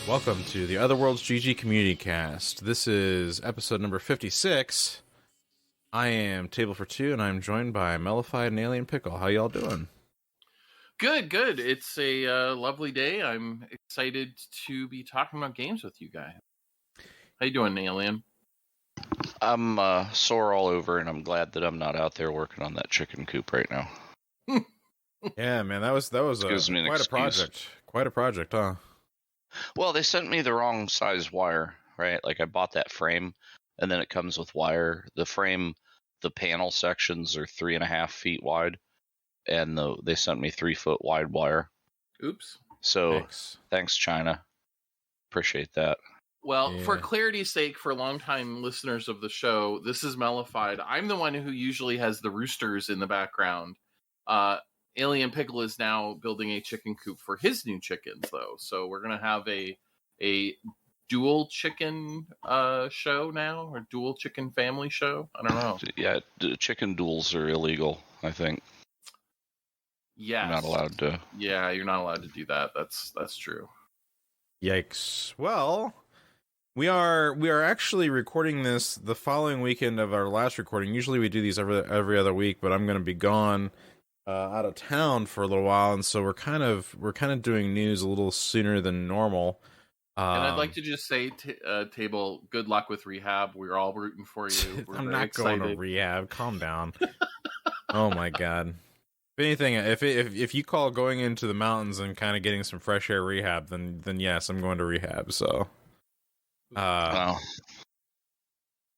Welcome to the OtherWorldsGG Community Cast. This is episode number 56. I am Table for Two, and I'm joined by Mellified and Alien Pickle. How y'all doing? Good. It's a lovely day. I'm excited to be talking about games with you guys. How you doing, Alien? I'm sore all over, and I'm glad that I'm not out there working on that chicken coop right now. Yeah, man, that was quite a project. Quite a project, huh? Well, they sent me the wrong size wire, right? Like I bought that frame, and then it comes with wire. The frame, the panel sections are 3.5 feet wide, and they sent me 3 foot wide wire. Oops. So thanks, China. Appreciate that. Well, for clarity's sake, for longtime listeners of the show, this is Mellified. I'm the one who usually has the roosters in the background. Alien Pickle is now building a chicken coop for his new chickens, though. So we're going to have a dual chicken show now, or dual chicken family show. I don't know. Yeah, chicken duels are illegal, I think. Yes. You're not allowed to. Yeah, you're not allowed to do that. That's true. Yikes. Well, we are actually recording this the following weekend of our last recording. Usually we do these every other week, but I'm going to be gone out of town for a little while, and so we're kind of doing news a little sooner than normal. And I'd like to just say, Table, good luck with rehab. We're all rooting for you. I'm not going to rehab. Calm down. Oh my god. If anything, if you call going into the mountains and kind of getting some fresh air rehab, then yes, I'm going to rehab. So, Wow.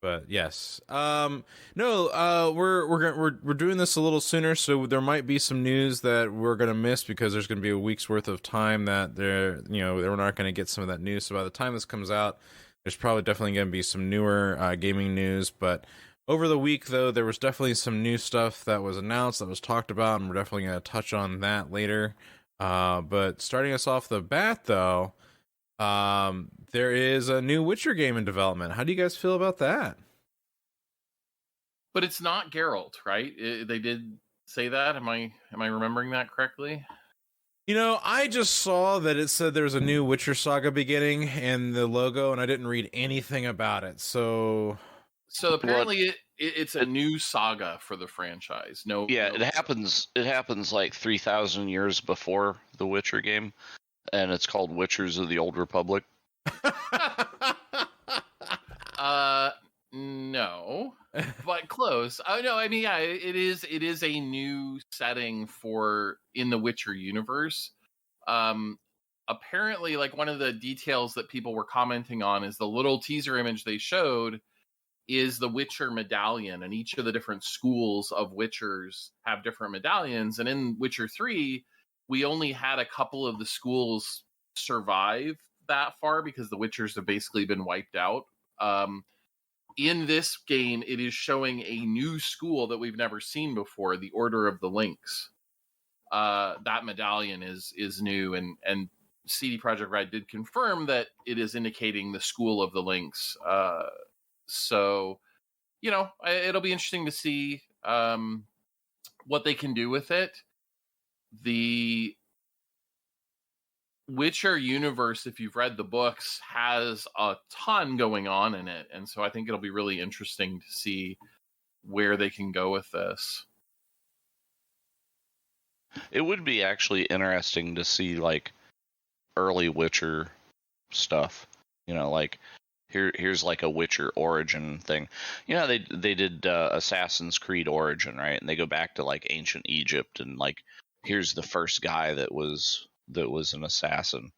But yes, no, we're doing this a little sooner, so there might be some news that we're gonna miss because there's gonna be a week's worth of time that we're not gonna get some of that news. So by the time this comes out, there's probably definitely gonna be some newer gaming news. But over the week, though, there was definitely some new stuff that was announced, that was talked about, and we're definitely gonna touch on that later. But starting us off the bat, though. There is a new Witcher game in development. How do you guys feel about that? But it's not Geralt, right? They did say that. Am I remembering that correctly? I just saw that it said there's a new Witcher saga beginning in the logo, and I didn't read anything about it. So apparently it's a new saga for the franchise. It happens like 3,000 years before the Witcher game. And it's called Witchers of the Old Republic. No, but close. Oh no, I mean, yeah, it is a new setting in the Witcher universe. Apparently, like one of the details that people were commenting on is the little teaser image they showed is the Witcher medallion, and each of the different schools of Witchers have different medallions. And in Witcher 3, we only had a couple of the schools survive that far because the Witchers have basically been wiped out. In this game, it is showing a new school that we've never seen before, the Order of the Lynx. That medallion is new, and CD Projekt Red did confirm that it is indicating the School of the Lynx. So, it'll be interesting to see what they can do with it. The Witcher universe, if you've read the books, has a ton going on in it, and so I think it'll be really interesting to see where they can go with this. It would be actually interesting to see like early Witcher stuff. Like here's like a Witcher origin thing. They did Assassin's Creed Origin, right? And they go back to like ancient Egypt, and like here's the first guy that was an assassin.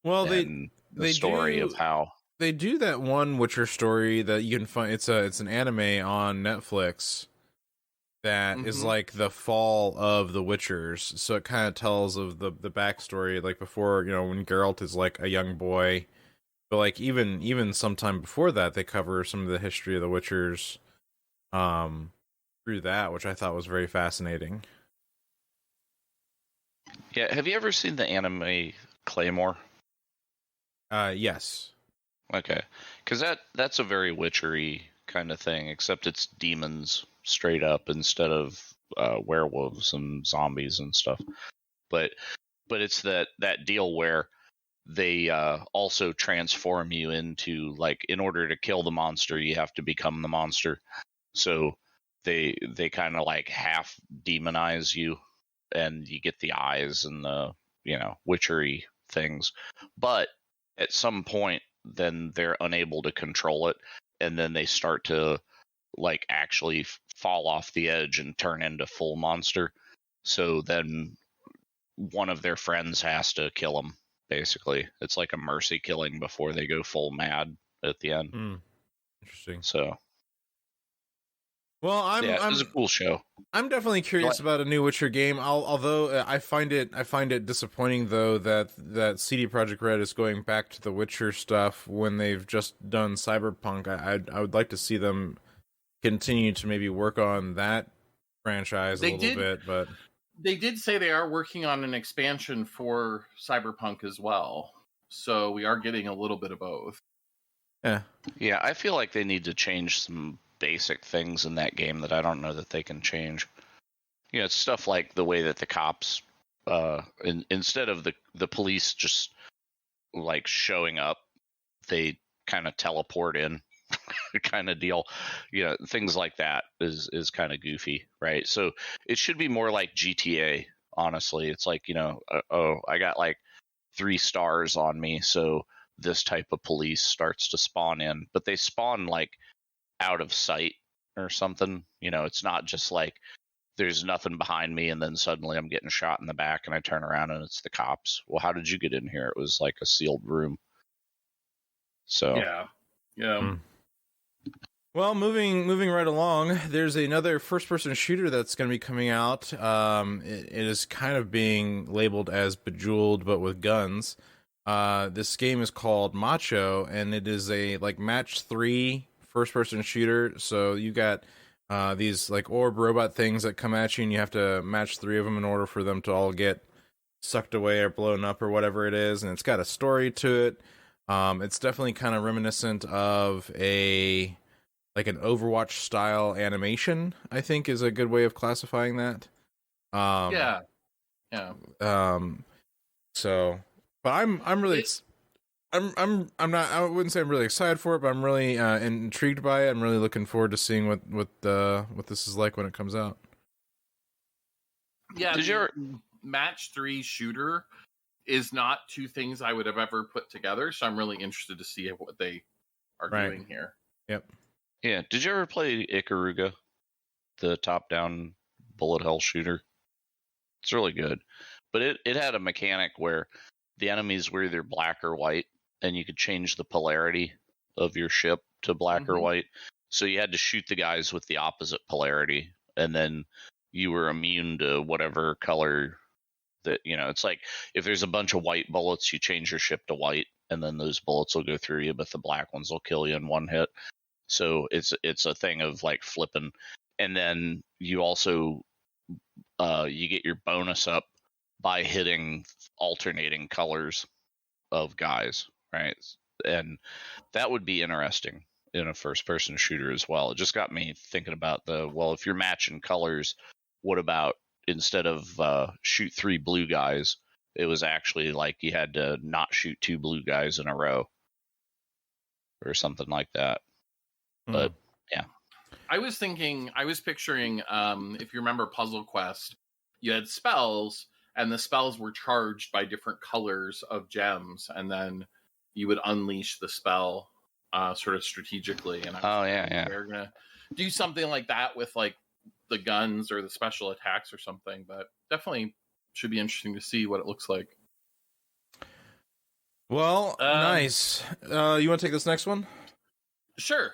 Well, the story of how they do that one Witcher story that you can find. It's an anime on Netflix that is like the fall of the Witchers. So it kind of tells of the backstory, like before, when Geralt is like a young boy. But like even sometime before that, they cover some of the history of the Witchers through that, which I thought was very fascinating. Yeah, have you ever seen the anime Claymore? Yes. Okay, because that's a very witchery kind of thing, except it's demons straight up instead of werewolves and zombies and stuff. But it's that deal where they also transform you into, like, in order to kill the monster, you have to become the monster. So they kind of like half demonize you, and you get the eyes and the, witchery things. But at some point, then they're unable to control it, and then they start to like actually fall off the edge and turn into full monster. So then one of their friends has to kill them. Basically, it's like a mercy killing before they go full mad at the end. Interesting. So, well, it was a cool show. I'm definitely curious about a new Witcher game. Although I find it disappointing though that CD Projekt Red is going back to the Witcher stuff when they've just done Cyberpunk. I would like to see them continue to maybe work on that franchise a little bit, but they did say they are working on an expansion for Cyberpunk as well. So we are getting a little bit of both. Yeah, I feel like they need to change some basic things in that game that I don't know that they can change. It's stuff like the way that the cops, instead of the police just like showing up, they kind of teleport in. Kind of deal. Things like that is kind of goofy, right? So it should be more like GTA, honestly. It's like, I got like 3 stars on me, so this type of police starts to spawn in, but they spawn like out of sight or something. It's not just like there's nothing behind me and then suddenly I'm getting shot in the back and I turn around and it's the cops. Well, how did you get in here? It was like a sealed room. So yeah. Well, moving right along, there's another first-person shooter that's going to be coming out. It is kind of being labeled as Bejeweled, but with guns. This game is called Macho, and it is a like match 3 first-person shooter. So you got these like orb robot things that come at you, and you have to match 3 of them in order for them to all get sucked away or blown up or whatever it is. And it's got a story to it. It's definitely kind of reminiscent of an Overwatch style animation, I think is a good way of classifying that. Yeah. So, but I'm really, I'm not, I wouldn't say I'm really excited for it, but I'm really intrigued by it. I'm really looking forward to seeing what this is like when it comes out. Yeah. Match 3 shooter is not 2 things I would have ever put together. So I'm really interested to see what they are doing here. Yep. Yeah, did you ever play Icaru, the top-down bullet hell shooter? It's really good. But it had a mechanic where the enemies were either black or white, and you could change the polarity of your ship to black or white. So you had to shoot the guys with the opposite polarity, and then you were immune to whatever color that, it's like if there's a bunch of white bullets, you change your ship to white, and then those bullets will go through you, but the black ones will kill you in one hit. So it's a thing of like flipping, and then you also you get your bonus up by hitting alternating colors of guys, right? And that would be interesting in a first-person shooter as well. It just got me thinking about if you're matching colors, what about instead of shoot 3 blue guys, it was actually like you had to not shoot 2 blue guys in a row or something like that. But yeah, I was picturing, if you remember Puzzle Quest, you had spells, and the spells were charged by different colors of gems, and then you would unleash the spell sort of strategically. And we're gonna do something like that with like the guns or the special attacks or something. But definitely should be interesting to see what it looks like. Well, nice. You want to take this next one? Sure.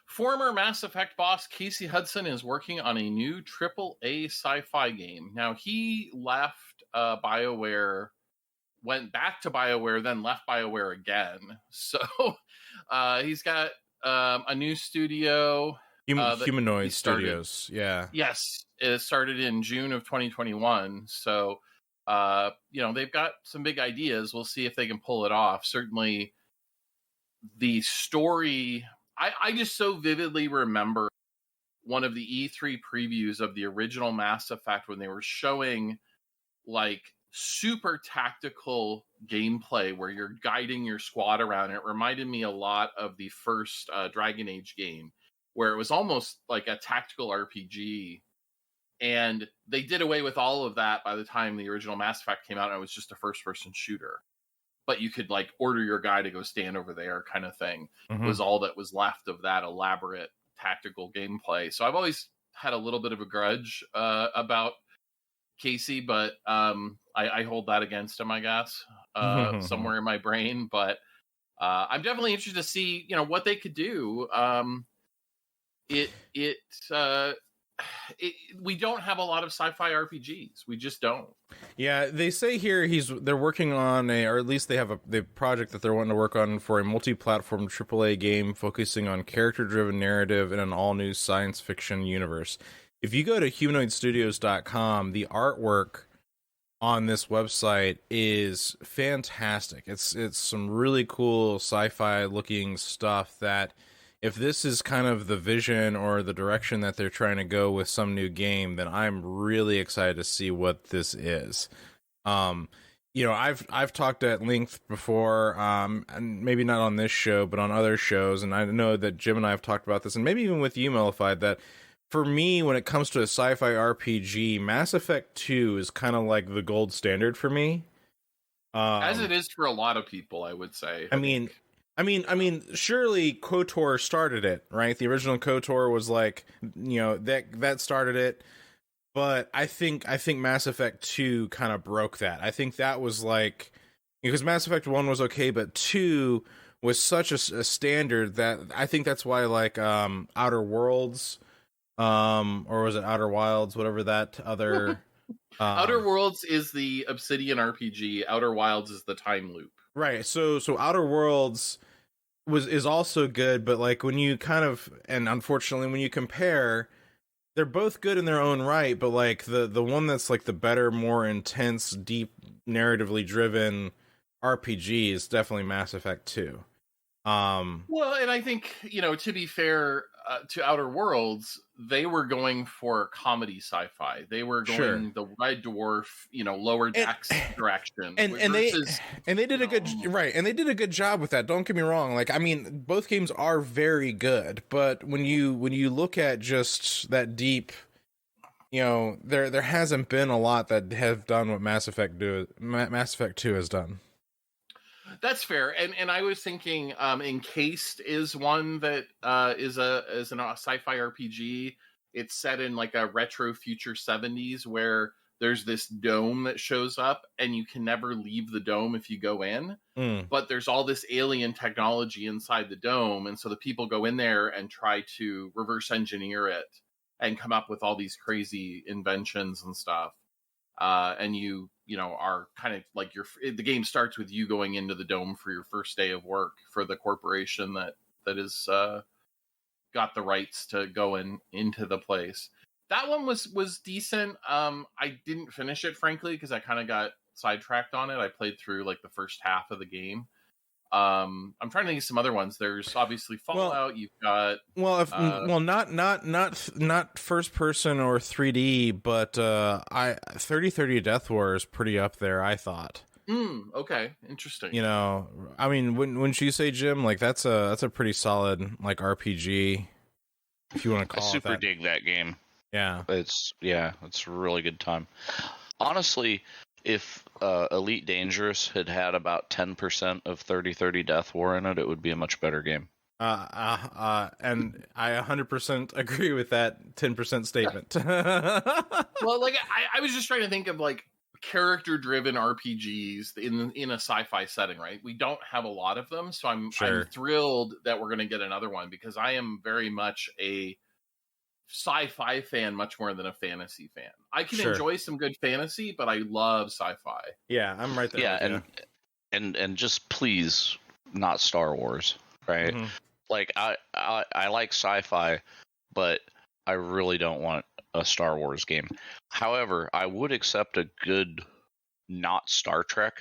Former Mass Effect boss Casey Hudson is working on a new AAA sci-fi game. Now, he left BioWare, went back to BioWare, then left BioWare again. So he's got a new studio. Humanoid Studios, yeah. Yes, it started in June of 2021. So, they've got some big ideas. We'll see if they can pull it off. Certainly, the story... I just so vividly remember one of the E3 previews of the original Mass Effect when they were showing like super tactical gameplay where you're guiding your squad around. It reminded me a lot of the first Dragon Age game, where it was almost like a tactical RPG. And they did away with all of that by the time the original Mass Effect came out, and it was just a first-person shooter. But you could like order your guy to go stand over there, kind of thing. Was all that was left of that elaborate tactical gameplay. So I've always had a little bit of a grudge about Casey, but I hold that against him, I guess, somewhere in my brain. But I'm definitely interested to see, what they could do. We don't have a lot of sci-fi RPGs. We just don't. Yeah, they say here they're working on or at least they have the project that they're wanting to work on for a multi-platform AAA game focusing on character-driven narrative in an all-new science fiction universe. If you go to humanoidstudios.com, the artwork on this website is fantastic. It's some really cool sci-fi looking stuff that, if this is kind of the vision or the direction that they're trying to go with some new game, then I'm really excited to see what this is. I've talked at length before, and maybe not on this show, but on other shows, and I know that Jim and I have talked about this, and maybe even with you, Mellified, that for me, when it comes to a sci-fi RPG, Mass Effect 2 is kind of like the gold standard for me. As it is for a lot of people, I would say. I mean, surely KOTOR started it, right? The original KOTOR was like, that started it. But I think Mass Effect 2 kind of broke that. I think that was like, because Mass Effect 1 was okay, but 2 was such a standard that I think that's why like Outer Worlds, or was it Outer Wilds, whatever that other Outer Worlds is the Obsidian RPG, Outer Wilds is the time loop. Right. So Outer Worlds is also good, but like when you and unfortunately when you compare, they're both good in their own right, but like the one that's like the better, more intense, deep, narratively driven RPG is definitely Mass Effect 2. Well, and I think, to be fair to Outer Worlds, they were going for comedy sci-fi. They were going the Red Dwarf, lower decks direction. And they did a good right, and they did a good job with that. Don't get me wrong. Like, I mean, both games are very good, but when you look at just that deep, there hasn't been a lot that have done what Mass Effect 2 has done. That's fair, and I was thinking, Encased is one that is a sci-fi RPG. It's set in like a retro future 70s where there's this dome that shows up, and you can never leave the dome if you go in. But there's all this alien technology inside the dome, and so the people go in there and try to reverse engineer it and come up with all these crazy inventions and stuff. And you are kind of like the game starts with you going into the dome for your first day of work for the corporation that is got the rights to go into the place. That one was decent. I didn't finish it, frankly, because I kind of got sidetracked on it. I played through like the first half of the game. I'm trying to think of some other ones. There's obviously Fallout. You've got not first person or 3D, but 3030 Death War is pretty up there, I thought. Okay, interesting. I mean, wouldn't you say, Jim? Like that's a pretty solid like RPG, if you want to call it that. I super dig that game. Yeah, it's a really good time. Honestly, if Elite Dangerous had about 10% of 3030 Death War in it, it would be a much better game. And I 100% agree with that 10% statement. Well, like I was just trying to think of like character-driven RPGs in a sci-fi setting, right? We don't have a lot of them, so I'm thrilled that we're going to get another one, because I am very much a sci-fi fan much more than a fantasy fan. I can enjoy some good fantasy, but I love sci-fi. Yeah, I'm right there. Yeah, and just please not Star Wars, right? Mm-hmm. Like I like sci-fi, but I really don't want a Star Wars game. However, I would accept a good not Star Trek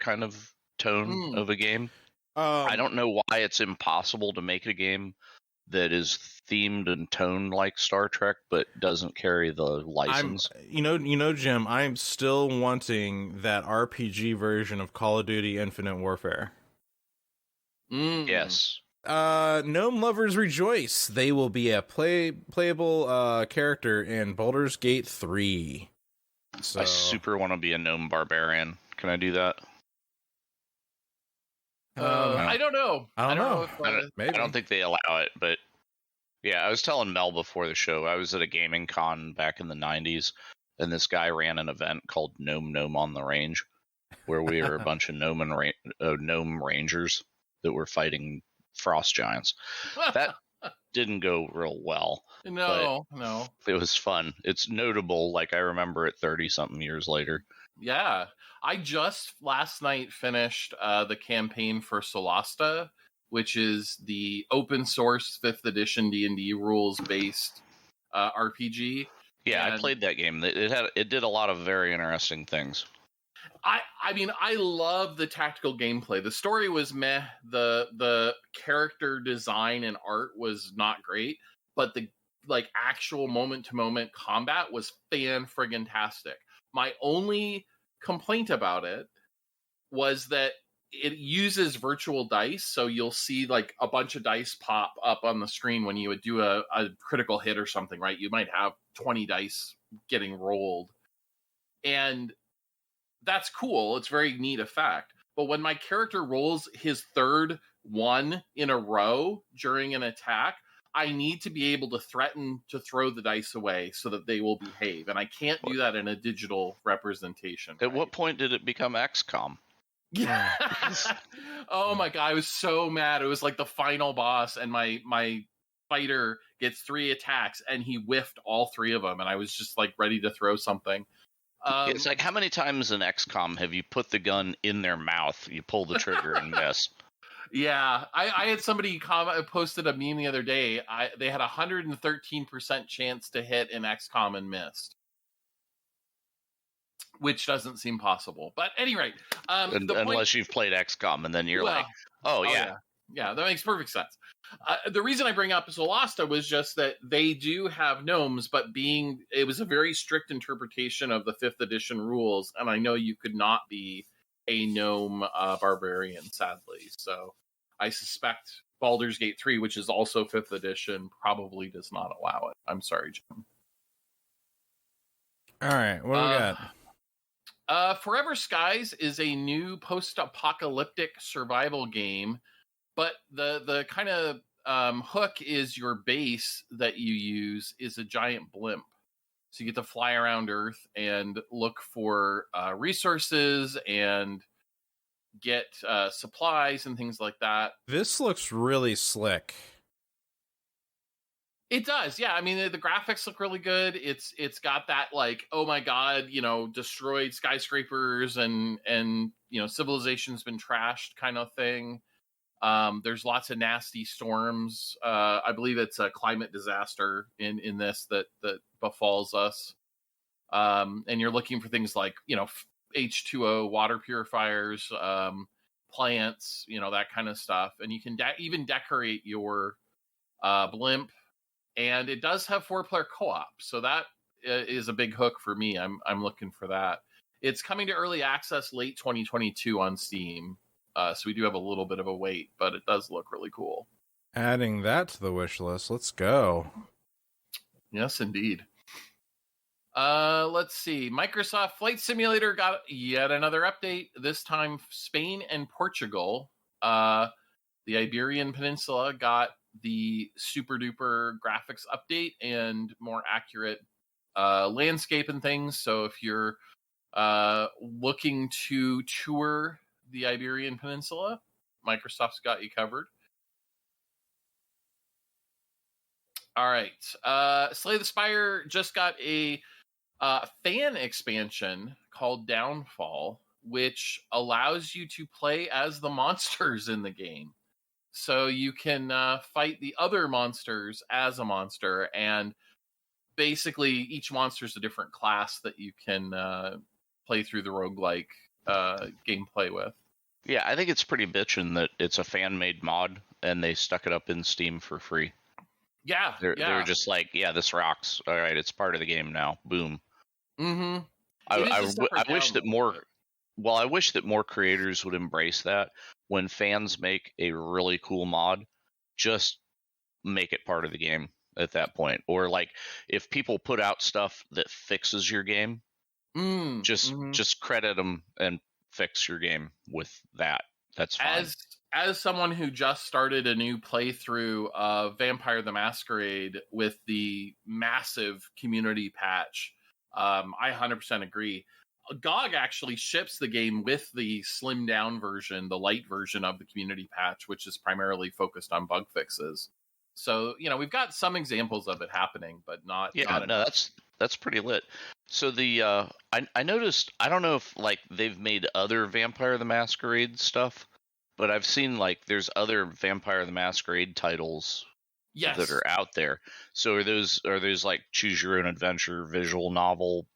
kind of tone of a game. I don't know why it's impossible to make a game that is themed and toned like Star Trek, but doesn't carry the license. Jim, I'm still wanting that RPG version of Call of Duty Infinite Warfare. Yes. Gnome lovers rejoice. They will be a playable character in Baldur's Gate 3. So I super want to be a gnome barbarian. Can I do that? I don't know. I don't know. If, Maybe. I don't think they allow it, but yeah, I was telling Mel before the show, I was at a gaming con back in the 90s, and this guy ran an event called Gnome on the Range, where we were a bunch of gnome rangers that were fighting frost giants. That didn't go real well. No. It was fun. It's notable, like I remember it 30-something years later. Yeah. I just last night finished the campaign for Solasta, which is the open source 5th edition D&D rules based RPG. Yeah, I played that game. It did a lot of very interesting things. I mean, I love the tactical gameplay. The story was meh. The character design and art was not great, but the actual moment to moment combat was fan-friggin-tastic. My only complaint about it was that it uses virtual dice, so you'll see like a bunch of dice pop up on the screen when you would do a critical hit or something, right? You might have 20 dice getting rolled. And that's cool. It's very neat effect. But when my character rolls his third one in a row during an attack, I need to be able to threaten to throw the dice away so that they will behave. And I can't do that in a digital representation. At what point did it become XCOM? Yeah. Oh my God. I was so mad. It was like the final boss, and my fighter gets 3 attacks and he whiffed all 3 of them. And I was just like ready to throw something. It's like, how many times in XCOM have you put the gun in their mouth, you pull the trigger and miss? Yeah, I had somebody posted a meme the other day. They had 113% chance to hit in XCOM and missed, which doesn't seem possible. But at any rate, unless you've played XCOM, and then you're like, oh yeah. Yeah, that makes perfect sense. The reason I bring up Solasta was just that they do have gnomes, but it was a very strict interpretation of the 5th edition rules, and I know you could not be a gnome barbarian, sadly. So I suspect Baldur's Gate 3, which is also 5th edition, probably does not allow it. I'm sorry, Jim. All right, what do we got? Forever Skies is a new post-apocalyptic survival game. But the kind of hook is your base that you use is a giant blimp. So you get to fly around Earth and look for resources and get supplies and things like that. This looks really slick. It does, yeah. I mean, the graphics look really good. It's got that like, oh my God, destroyed skyscrapers and civilization's been trashed kind of thing. There's lots of nasty storms. I believe it's a climate disaster in this that befalls us. And you're looking for things like, H2O, water purifiers, plants, that kind of stuff. And you can even decorate your blimp. And it does have 4-player co-op. So that is a big hook for me. I'm looking for that. It's coming to early access late 2022 on Steam. So we do have a little bit of a wait, but it does look really cool. Adding that to the wish list. Let's go. Yes, indeed. Let's see. Microsoft Flight Simulator got yet another update. This time, Spain and Portugal. The Iberian Peninsula got the super duper graphics update and more accurate landscape and things. So if you're looking to tour the Iberian Peninsula, Microsoft's got you covered. All right. Slay the Spire just got a fan expansion called Downfall, which allows you to play as the monsters in the game. So you can fight the other monsters as a monster, and basically each monster is a different class that you can play through the roguelike gameplay with. Yeah, I think it's pretty bitchin' that it's a fan-made mod, and they stuck it up in Steam for free. Yeah, They're just like, yeah, this rocks. All right, it's part of the game now. Boom. Mm-hmm. I wish that more. Well, I wish that more creators would embrace that. When fans make a really cool mod, just make it part of the game at that point. Or like, if people put out stuff that fixes your game, just credit them and fix your game with that. That's fine. As someone who just started a new playthrough of Vampire the Masquerade with the massive community patch, I 100% agree. GOG actually ships the game with the slimmed down version, the light version of the community patch, which is primarily focused on bug fixes. So, we've got some examples of it happening, but not. Yeah, not no, that's pretty lit. So the I noticed, I don't know if like they've made other Vampire the Masquerade stuff, but I've seen like there's other Vampire the Masquerade titles that are out there. So are those like choose your own adventure visual novel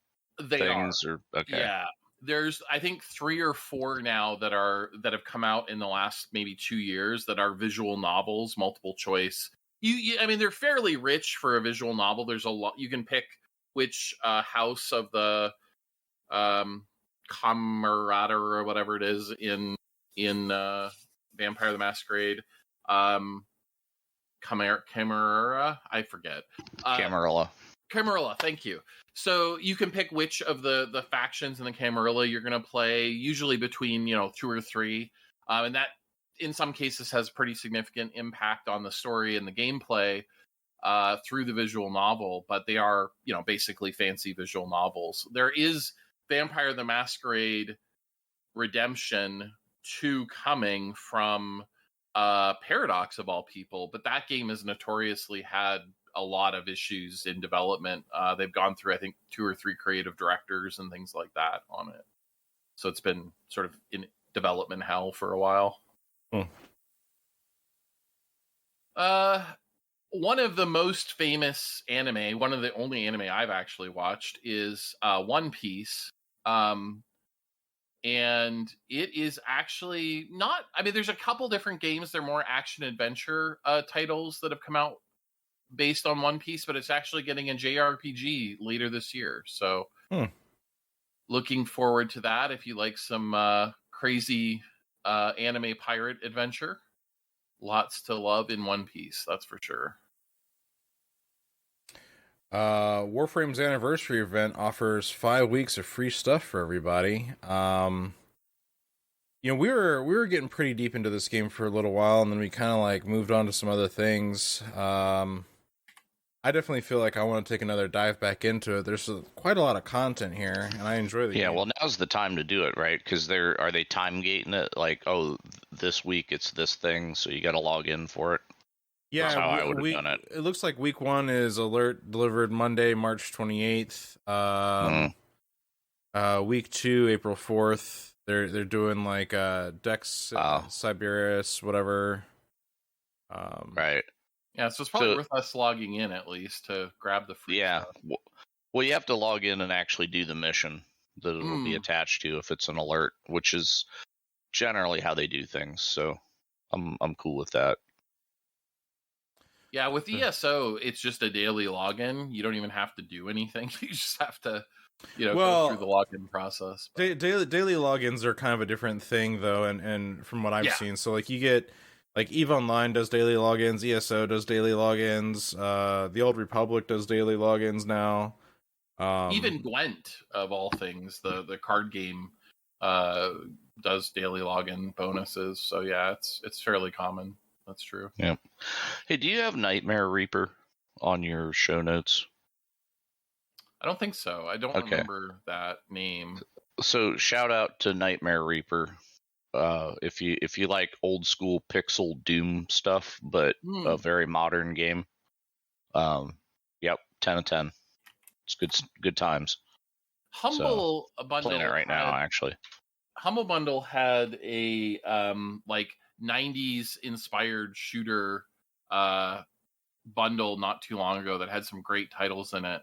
things? Or okay. Yeah. There's I think 3 or 4 now that have come out in the last maybe 2 years that are visual novels, multiple choice. I mean, they're fairly rich for a visual novel. There's a lot you can pick which house of the Camerata or whatever it is in Vampire the Masquerade. Camarilla, I forget. Camarilla, thank you. So you can pick which of the factions in the Camarilla you're going to play, usually between 2 or 3, and that in some cases has pretty significant impact on the story and the gameplay through the visual novel. But they are basically fancy visual novels. There is Vampire the Masquerade Redemption 2 coming from Paradox of all people, but that game has notoriously had a lot of issues in development. They've gone through, I think, 2 or 3 creative directors and things like that on it. So it's been sort of in development hell for a while. One of the most famous anime, one of the only anime I've actually watched, is One Piece. And it is actually not, I mean, there's a couple different games. They're more action adventure titles that have come out based on One Piece, but it's actually getting a JRPG later this year. So looking forward to that. If you like some crazy anime pirate adventure, lots to love in One Piece. That's for sure. Warframe's anniversary event offers 5 weeks of free stuff for everybody. We were getting pretty deep into this game for a little while, and then we kind of like moved on to some other things. I definitely feel like I want to take another dive back into it. There's quite a lot of content here, and I enjoy the game. Yeah, well, now's the time to do it, right? Because are they time gating it? Like, oh, this week it's this thing, so you got to log in for it. Yeah, that's how I would have done it. It looks like week 1 is alert delivered Monday, March 28th. Week 2, April 4th. They're doing like Dex, Siberius, whatever. Right. Yeah, so it's probably worth us logging in at least to grab the free stuff. Well, you have to log in and actually do the mission that it will be attached to if it's an alert, which is generally how they do things. So I'm cool with that. Yeah, with ESO, it's just a daily login. You don't even have to do anything. You just have to, go through the login process. Daily logins are kind of a different thing, though, and from what I've seen. So, like, you get, like, EVE Online does daily logins, ESO does daily logins, the Old Republic does daily logins now. Even Gwent, of all things, the card game, does daily login bonuses. So, yeah, it's fairly common. That's true. Yeah. Hey, do you have Nightmare Reaper on your show notes? I don't think so. I don't remember that name. So shout out to Nightmare Reaper. If you like old school pixel Doom stuff, but a very modern game. 10 of 10. It's good times. Humble Bundle playing it right now, actually. Humble Bundle had a 90s inspired shooter bundle not too long ago that had some great titles in it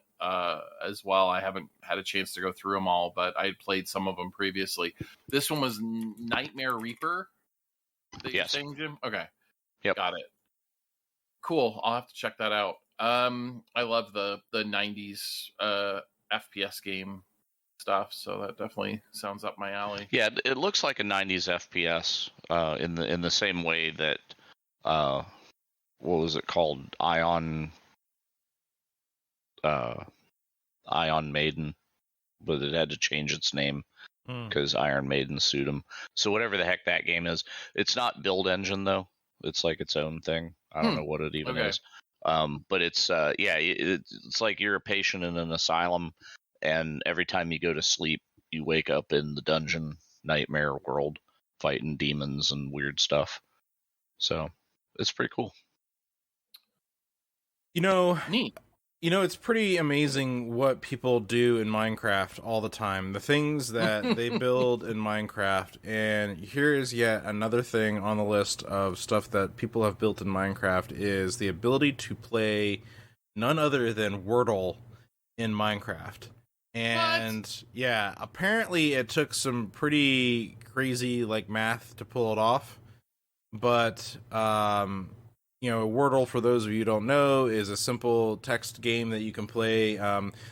as well. I haven't had a chance to go through them all, but I had played some of them previously. This one was Nightmare Reaper. Yes. Saying, Jim? Okay. Yep. Got it. Cool. I'll have to check that out. I love the 90s FPS game stuff, so that definitely sounds up my alley. Yeah, it looks like a 90s FPS in the same way that what was it called? Ion Maiden, but it had to change its name because Iron Maiden sued him. So whatever the heck that game is, it's not Build Engine though. It's like its own thing. I don't know what it even is. But it's it's like you're a patient in an asylum, and every time you go to sleep, you wake up in the dungeon nightmare world, fighting demons and weird stuff. So it's pretty cool. Neat. It's pretty amazing what people do in Minecraft all the time. The things that they build in Minecraft. And here is yet another thing on the list of stuff that people have built in Minecraft is the ability to play none other than Wordle in Minecraft. And yeah, apparently it took some pretty crazy math to pull it off. But Wordle, for those of you who don't know, is a simple text game that you can play.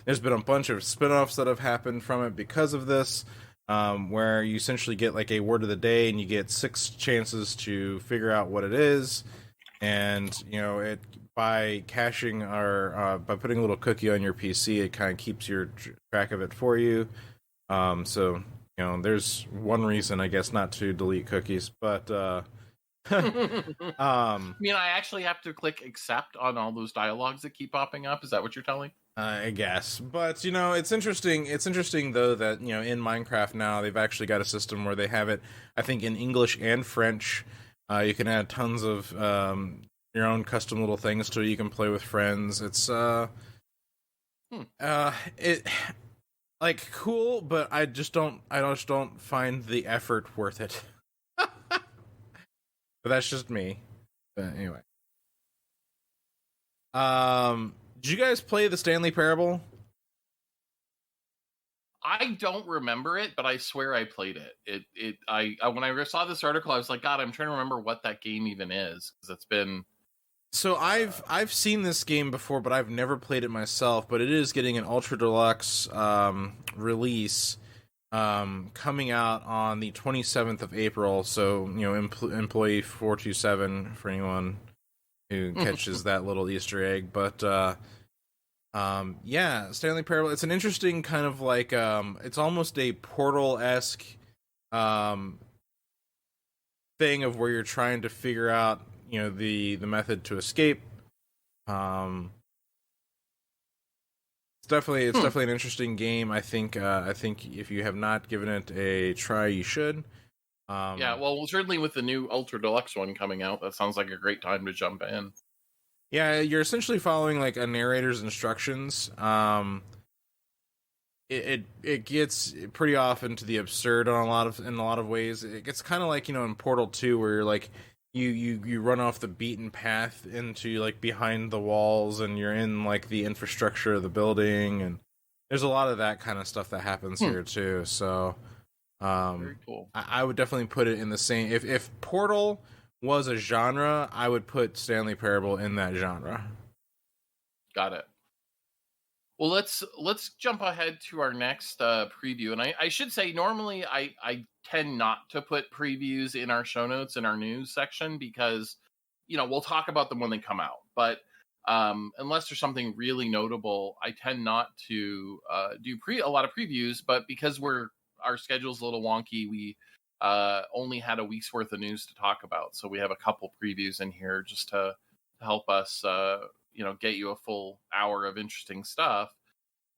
There's been a bunch of spin-offs that have happened from it because of this, where you essentially get a word of the day and you get 6 chances to figure out what it is. And, by caching or by putting a little cookie on your PC, it kind of keeps your track of it for you. So, there's one reason, I guess, not to delete cookies, but... I actually have to click accept on all those dialogues that keep popping up. Is that what you're telling? I guess, but it's interesting. It's interesting though that in Minecraft now they've actually got a system where they have it, I think, in English and French. You can add tons of your own custom little things to it. You can play with friends. It's cool, but I just don't find the effort worth it. But that's just me. But anyway. Did you guys play the Stanley Parable? I don't remember it, but I swear I played it. When I saw this article, I was like, God, I'm trying to remember what that game even is, because it's been... So I've seen this game before, but I've never played it myself, but it is getting an Ultra Deluxe release coming out on the 27th of April, so employee 427 for anyone who catches that little Easter egg. But Stanley Parable, it's an interesting kind of it's almost a Portal-esque thing of where you're trying to figure out the method to escape. It's definitely an interesting game. I think if you have not given it a try, you should. Certainly with the new Ultra Deluxe one coming out, that sounds like a great time to jump in. Yeah, you're essentially following a narrator's instructions. It gets pretty often to the absurd in a lot of ways. It gets kind of in Portal 2 where you're you run off the beaten path into behind the walls, and you're in the infrastructure of the building, and there's a lot of that kind of stuff that happens here too. So very cool. I would definitely put it in the same, if Portal was a genre, I would put Stanley Parable in that genre. Got it. Well, let's jump ahead to our next preview. And I should say, normally I tend not to put previews in our show notes in our news section because, we'll talk about them when they come out. But unless there's something really notable, I tend not to do a lot of previews. But because our schedule's a little wonky, we only had a week's worth of news to talk about. So we have a couple previews in here just to help us get you a full hour of interesting stuff.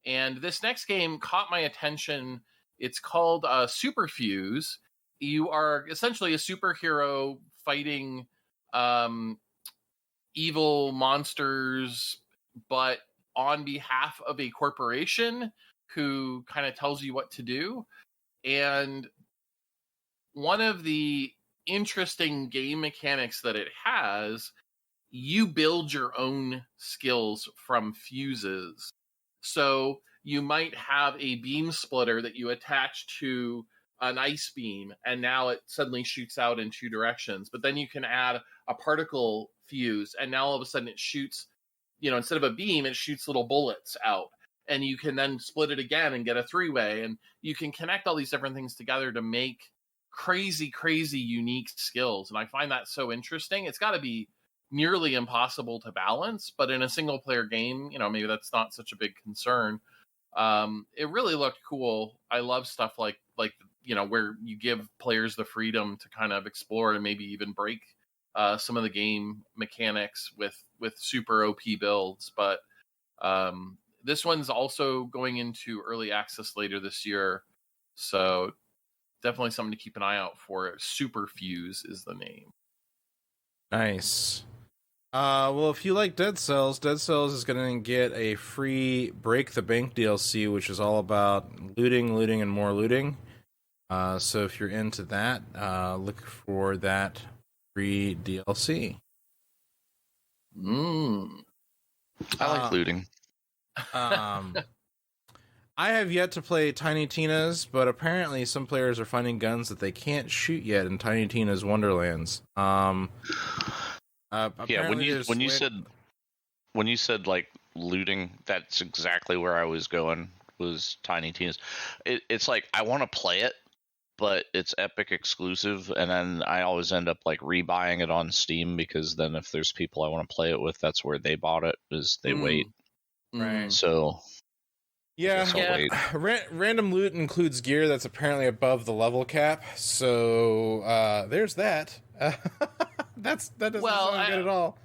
And this next game caught my attention. It's called Superfuse. You are essentially a superhero fighting evil monsters, but on behalf of a corporation who kind of tells you what to do. And one of the interesting game mechanics that it has, you build your own skills from fuses. So you might have a beam splitter that you attach to an ice beam, and now it suddenly shoots out in 2 directions. But then you can add a particle fuse, and now all of a sudden it shoots, instead of a beam, it shoots little bullets out. And you can then split it again and get a 3-way. And you can connect all these different things together to make crazy, crazy unique skills. And I find that so interesting. It's got to be nearly impossible to balance, but in a single player game, maybe that's not such a big concern. It really looked cool. I love stuff like where you give players the freedom to kind of explore and maybe even break some of the game mechanics with super OP builds. But this one's also going into early access later this year, so definitely something to keep an eye out for. Super Fuse is the name. Nice. Well, if you like Dead Cells is going to get a free Break the Bank DLC, which is all about looting, and more looting. So if you're into that, look for that free DLC. I like looting. I have yet to play Tiny Tina's, but apparently some players are finding guns that they can't shoot yet in Tiny Tina's Wonderlands. Yeah, when you said like looting, that's exactly where I was going. Was Tiny Tina's. It's like I want to play it, but it's Epic exclusive, and then I always end up like rebuying it on Steam, because then if there's people I want to play it with, that's where they bought it. Is they wait. Right. So yeah. Random loot includes gear that's apparently above the level cap. So there's that. That doesn't sound good at all.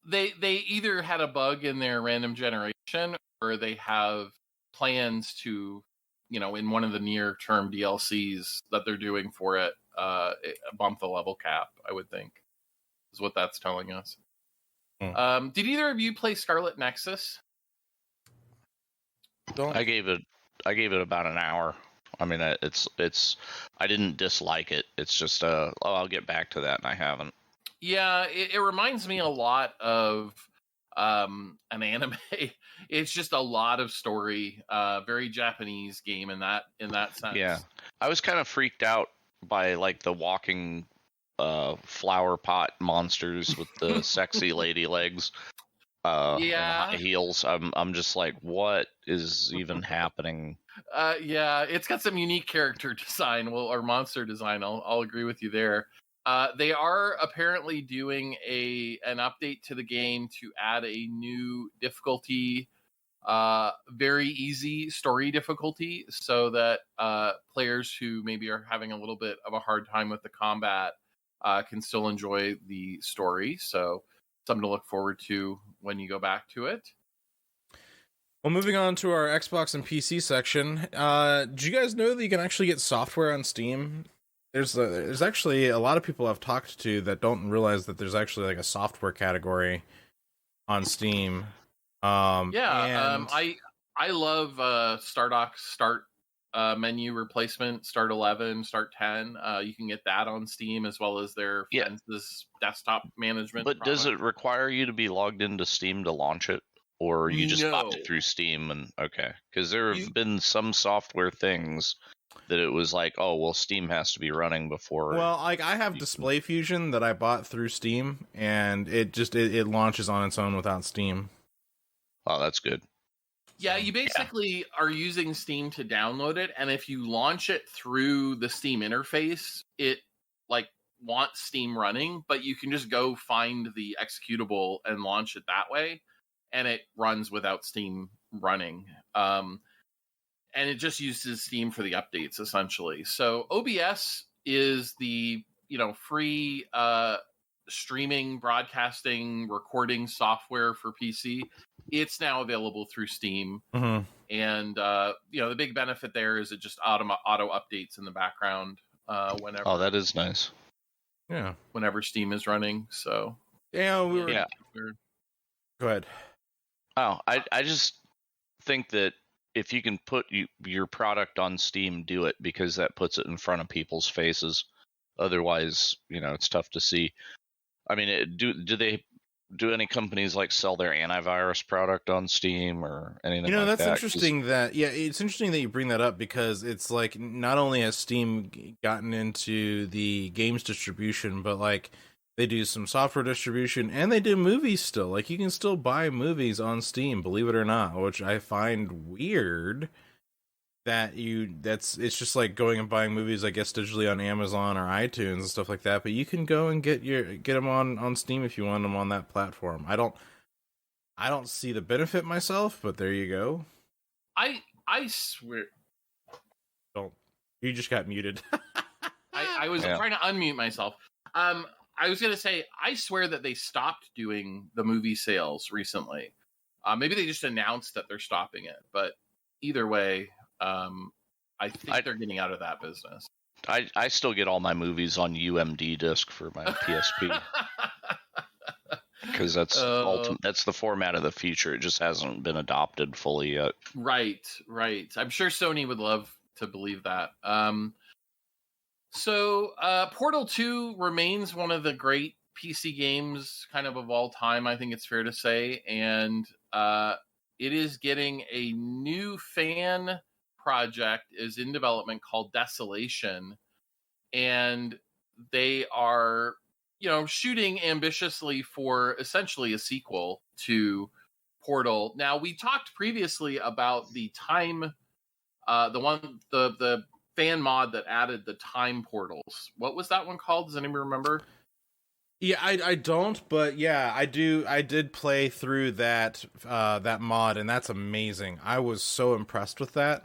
They either had a bug in their random generation, or they have plans to, in one of the near term DLCs that they're doing for it, bump the level cap, I would think, is what that's telling us. Did either of you play Scarlet Nexus? I gave it about an hour. I mean, it's I didn't dislike it. It's just I'll get back to that, and I haven't. Yeah, it reminds me a lot of an anime. It's just a lot of story, very Japanese game in that sense. Yeah, I was kind of freaked out by like the walking flower pot monsters with the sexy lady legs. And high heels. I'm just like, what is even happening? Yeah, it's got some unique character design, or monster design. I'll agree with you there. They are apparently doing an update to the game to add a new difficulty, very easy story difficulty, so that players who maybe are having a little bit of a hard time with the combat can still enjoy the story. So something to look forward to when you go back to it. Well, moving on to our Xbox and PC section, do you guys know that you can actually get software on Steam? There's actually a lot of people I've talked to that don't realize that there's actually like a software category on Steam. I love Start menu replacement, Start 11, Start 10. You can get that on Steam, as well as their Fences desktop management. But does it require you to be logged into Steam to launch it, or you just bought it through Steam? And okay, because there have been some software things that it was like, oh well, Steam has to be running before. Well, like I have Display Fusion that I bought through Steam, and it launches on its own without Steam. Oh, that's good. Yeah, you basically are using Steam to download it, and if you launch it through the Steam interface, it like wants Steam running, but you can just go find the executable and launch it that way, and it runs without Steam running. And it just uses Steam for the updates, essentially. So OBS is the free streaming, broadcasting, recording software for PC. It's now available through Steam. Mm-hmm. And the big benefit there is it just auto updates in the background whenever. Oh, that is nice. Yeah. Whenever Steam is running. So Go ahead. Oh, I just think that if you can put your product on Steam, do it, because that puts it in front of people's faces. Otherwise, it's tough to see. I mean, do any companies like sell their antivirus product on Steam or anything like that? That's interesting. It's interesting that you bring that up, because it's like not only has Steam gotten into the games distribution, but like They do some software distribution, and they do movies still. Like, you can still buy movies on Steam, believe it or not, which I find weird. It's just like going and buying movies, I guess, digitally on Amazon or iTunes and stuff like that. But you can go and get them on Steam if you want them on that platform. I don't see the benefit myself, but there you go. I swear. Don't. You just got muted. I was trying to unmute myself. I was going to say, I swear that they stopped doing the movie sales recently. Maybe they just announced that they're stopping it. But either way, I think they're getting out of that business. I still get all my movies on UMD disc for my PSP. Because that's the format of the future. It just hasn't been adopted fully yet. Right. I'm sure Sony would love to believe that. So Portal 2 remains one of the great PC games kind of all time, I think it's fair to say. And it is getting a new fan project is in development called Desolation. And they are, shooting ambitiously for essentially a sequel to Portal. Now, we talked previously about the time, the fan mod that added the time portals. What was that one called? Does anybody remember? Yeah, I don't, but yeah, I do. I did play through that mod, and that's amazing. I was so impressed with that.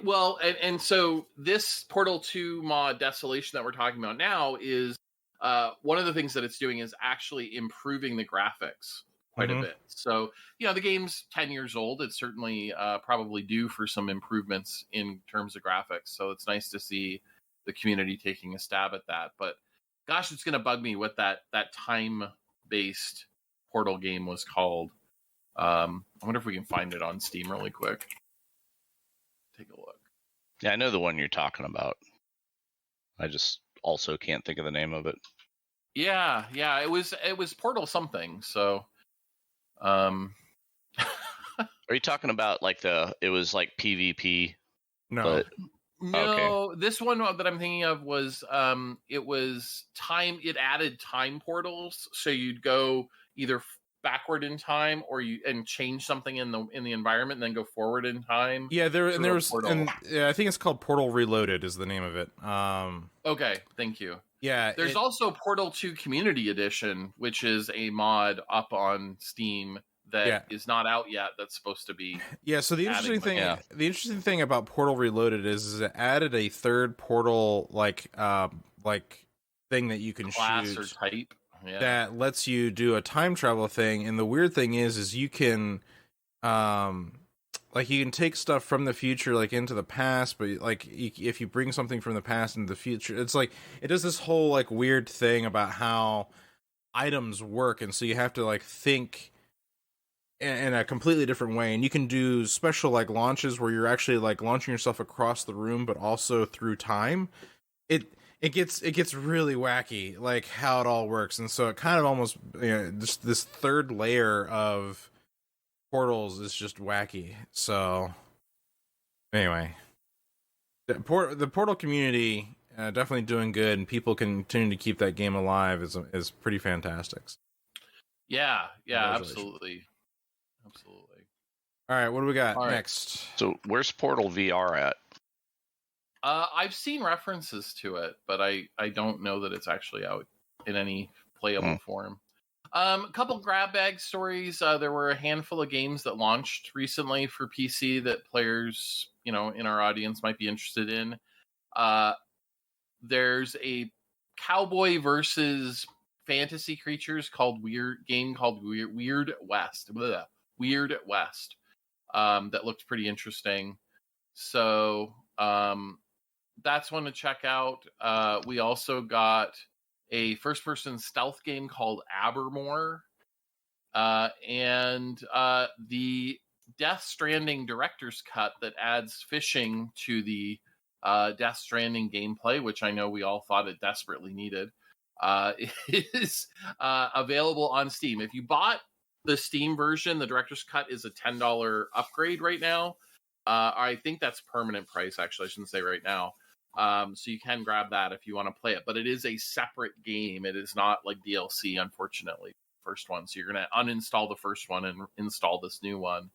Well, and so this Portal 2 mod Desolation that we're talking about now is one of the things that it's doing is actually improving the graphics quite a bit. So, the game's 10 years old. It's certainly probably due for some improvements in terms of graphics. So it's nice to see the community taking a stab at that. But gosh, it's going to bug me what that time-based Portal game was called. I wonder if we can find it on Steam really quick. Take a look. Yeah, I know the one you're talking about. I just also can't think of the name of it. Yeah, it was Portal something. So, are you talking about it was like PvP? No. But, no, okay. This one that I'm thinking of was it was time. It added time portals, so you'd go either backward in time or and change something in the environment and then go forward in time. Yeah, I think it's called Portal Reloaded is the name of it. Okay, thank you. Yeah, there's also Portal 2 Community Edition, which is a mod up on Steam that is not out yet. That's supposed to be. Yeah. So the interesting thing about Portal Reloaded is it added a third portal like thing that you can class shoot or type. Yeah. That lets you do a time travel thing, and the weird thing is you can, you can take stuff from the future into the past, but if you bring something from the past into the future, it's it does this whole weird thing about how items work, and so you have to think in a completely different way, and you can do special launches where you're actually launching yourself across the room, but also through time. It gets really wacky, how it all works, and so it kind of almost this third layer of portals is just wacky. So anyway, the Portal community definitely doing good, and people continue to keep that game alive is pretty fantastic. Yeah, absolutely. All right, what do we got next? So where's Portal VR at? I've seen references to it, but I don't know that it's actually out in any playable form. A couple grab bag stories. There were a handful of games that launched recently for PC that players, in our audience might be interested in. There's a cowboy versus fantasy creatures game called Weird West. Weird West. That looked pretty interesting. So, that's one to check out. We also got a first-person stealth game called Abermore, and the Death Stranding director's cut that adds fishing to the Death Stranding gameplay, which I know we all thought it desperately needed, is available on Steam. If you bought the Steam version, the director's cut is a $10 upgrade right now. I think that's permanent price, actually. I shouldn't say right now. So you can grab that if you want to play it, but it is a separate game. It is not like DLC, unfortunately, first one. So you're going to uninstall the first one and install this new one.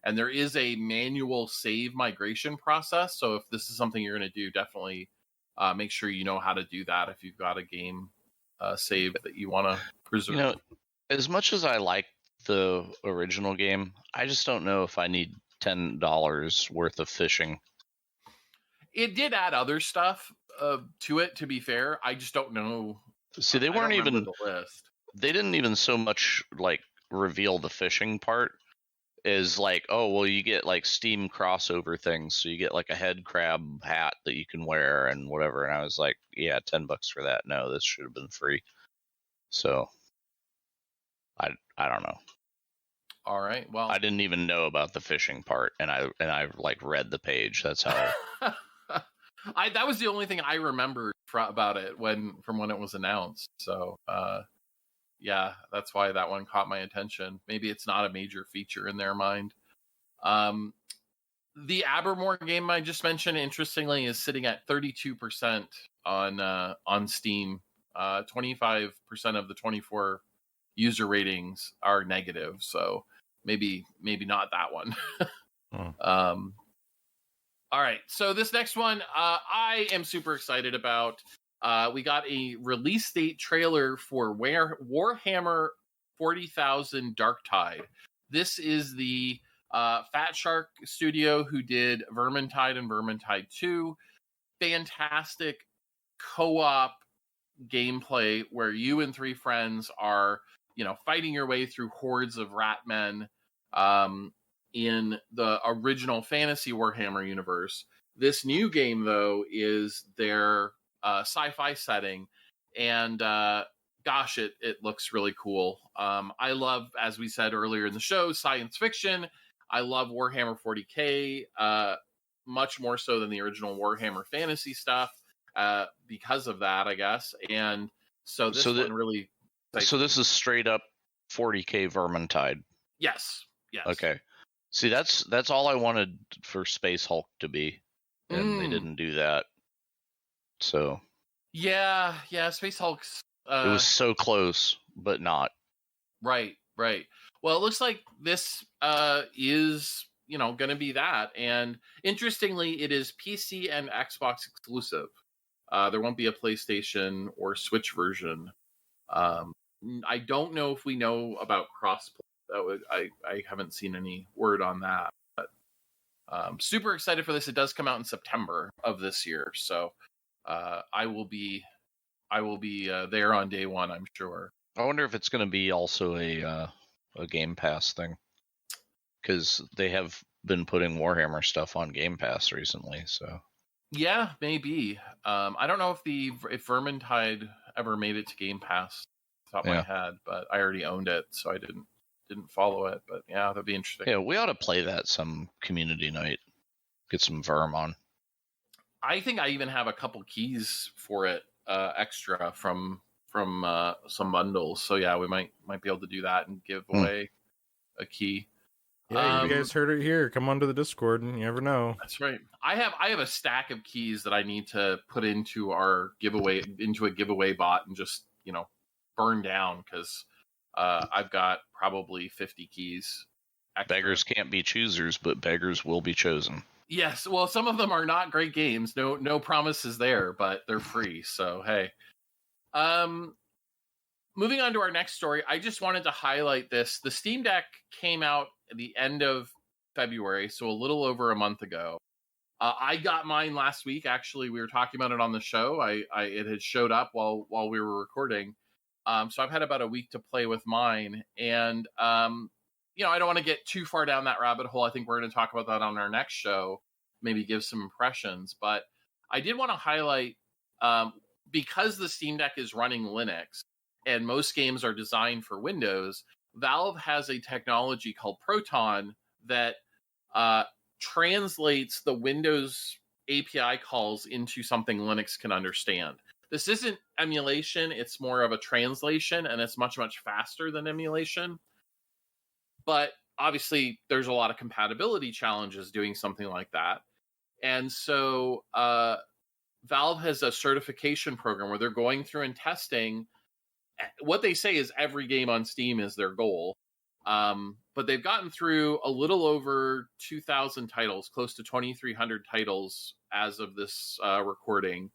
And there is a manual save migration process. So if this is something you're going to do, definitely make sure you know how to do that if you've got a game save that you want to preserve. You know, as much as I like the original game, I just don't know if I need $10 worth of fishing. It did add other stuff to it, to be fair. I just don't know. See, they weren't even the list. They didn't even so much like reveal the fishing part as like, oh, well, you get like Steam crossover things. So you get like a head crab hat that you can wear and whatever. And I was like, yeah, $10 for that. No, this should have been free. So I don't know. All right. Well, I didn't even know about the fishing part, and I like read the page. That's how. that was the only thing I remembered about it from when it was announced. So, yeah, that's why that one caught my attention. Maybe it's not a major feature in their mind. The Abermore game I just mentioned, interestingly, is sitting at 32% on Steam. 25% of the 24 user ratings are negative, so maybe not that one. All right, so this next one I am super excited about. We got a release date trailer for Warhammer 40,000 Darktide. This is the Fat Shark studio who did Vermintide and Vermintide 2. Fantastic co-op gameplay where you and three friends are, fighting your way through hordes of rat men in the original fantasy Warhammer universe. This new game, though, is their sci-fi setting, and gosh, it looks really cool. I love, as we said earlier in the show, science fiction. I love Warhammer 40K much more so than the original Warhammer fantasy stuff because of that, I guess. And so this one really... So this is straight up 40K Vermintide. Yes. Okay. See, that's all I wanted for Space Hulk to be, and they didn't do that. So yeah, Space Hulk's it was so close, but not. Right. Well, it looks like this is going to be that, and interestingly, it is PC and Xbox exclusive. There won't be a PlayStation or Switch version. I don't know if we know about crossplay. I haven't seen any word on that, but super excited for this. It does come out in September of this year, so I will be there on day one, I'm sure. I wonder if it's going to be also a Game Pass thing, because they have been putting Warhammer stuff on Game Pass recently. So yeah, maybe. I don't know if Vermintide ever made it to Game Pass. Top of my head, but I already owned it, so I didn't follow it. But yeah, that'd be interesting. Yeah, we ought to play that some community night. Get some Verm on. I think I even have a couple keys for it extra from some bundles. So yeah, we might be able to do that and give away a key. Yeah, you guys heard it here. Come onto the Discord, and you never know. That's right. I have a stack of keys that I need to put into our giveaway, into a giveaway bot, and just burn down, because I've got probably 50 keys extra. Beggars can't be choosers, but beggars will be chosen. Yes, well, some of them are not great games. No promises there, but they're free. So hey, moving on to our next story, I just wanted to highlight this. The Steam Deck came out at the end of February, so a little over a month ago. I got mine last week. Actually, we were talking about it on the show. It had showed up while we were recording. So I've had about a week to play with mine, and I don't want to get too far down that rabbit hole. I think we're going to talk about that on our next show, maybe give some impressions. But I did want to highlight, because the Steam Deck is running Linux and most games are designed for Windows, Valve has a technology called Proton that translates the Windows API calls into something Linux can understand. This isn't emulation, it's more of a translation, and it's much, much faster than emulation. But obviously, there's a lot of compatibility challenges doing something like that. And so Valve has a certification program where they're going through and testing. What they say is every game on Steam is their goal. But they've gotten through a little over 2,000 titles, close to 2,300 titles as of this recording.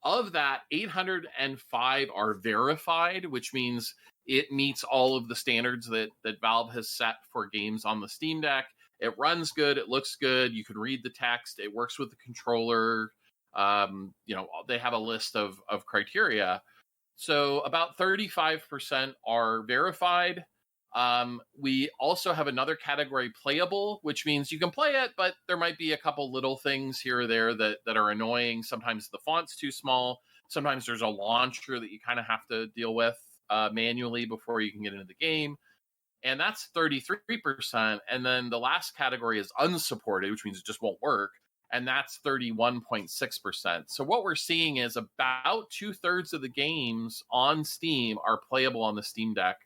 Of that, 805 are verified, which means it meets all of the standards that Valve has set for games on the Steam Deck. It runs good. It looks good. You can read the text. It works with the controller. They have a list of criteria. So about 35% are verified. We also have another category, playable, which means you can play it, but there might be a couple little things here or there that are annoying. Sometimes the font's too small. Sometimes there's a launcher that you kind of have to deal with manually before you can get into the game. And that's 33%. And then the last category is unsupported, which means it just won't work. And that's 31.6%. So what we're seeing is about 2/3 of the games on Steam are playable on the Steam Deck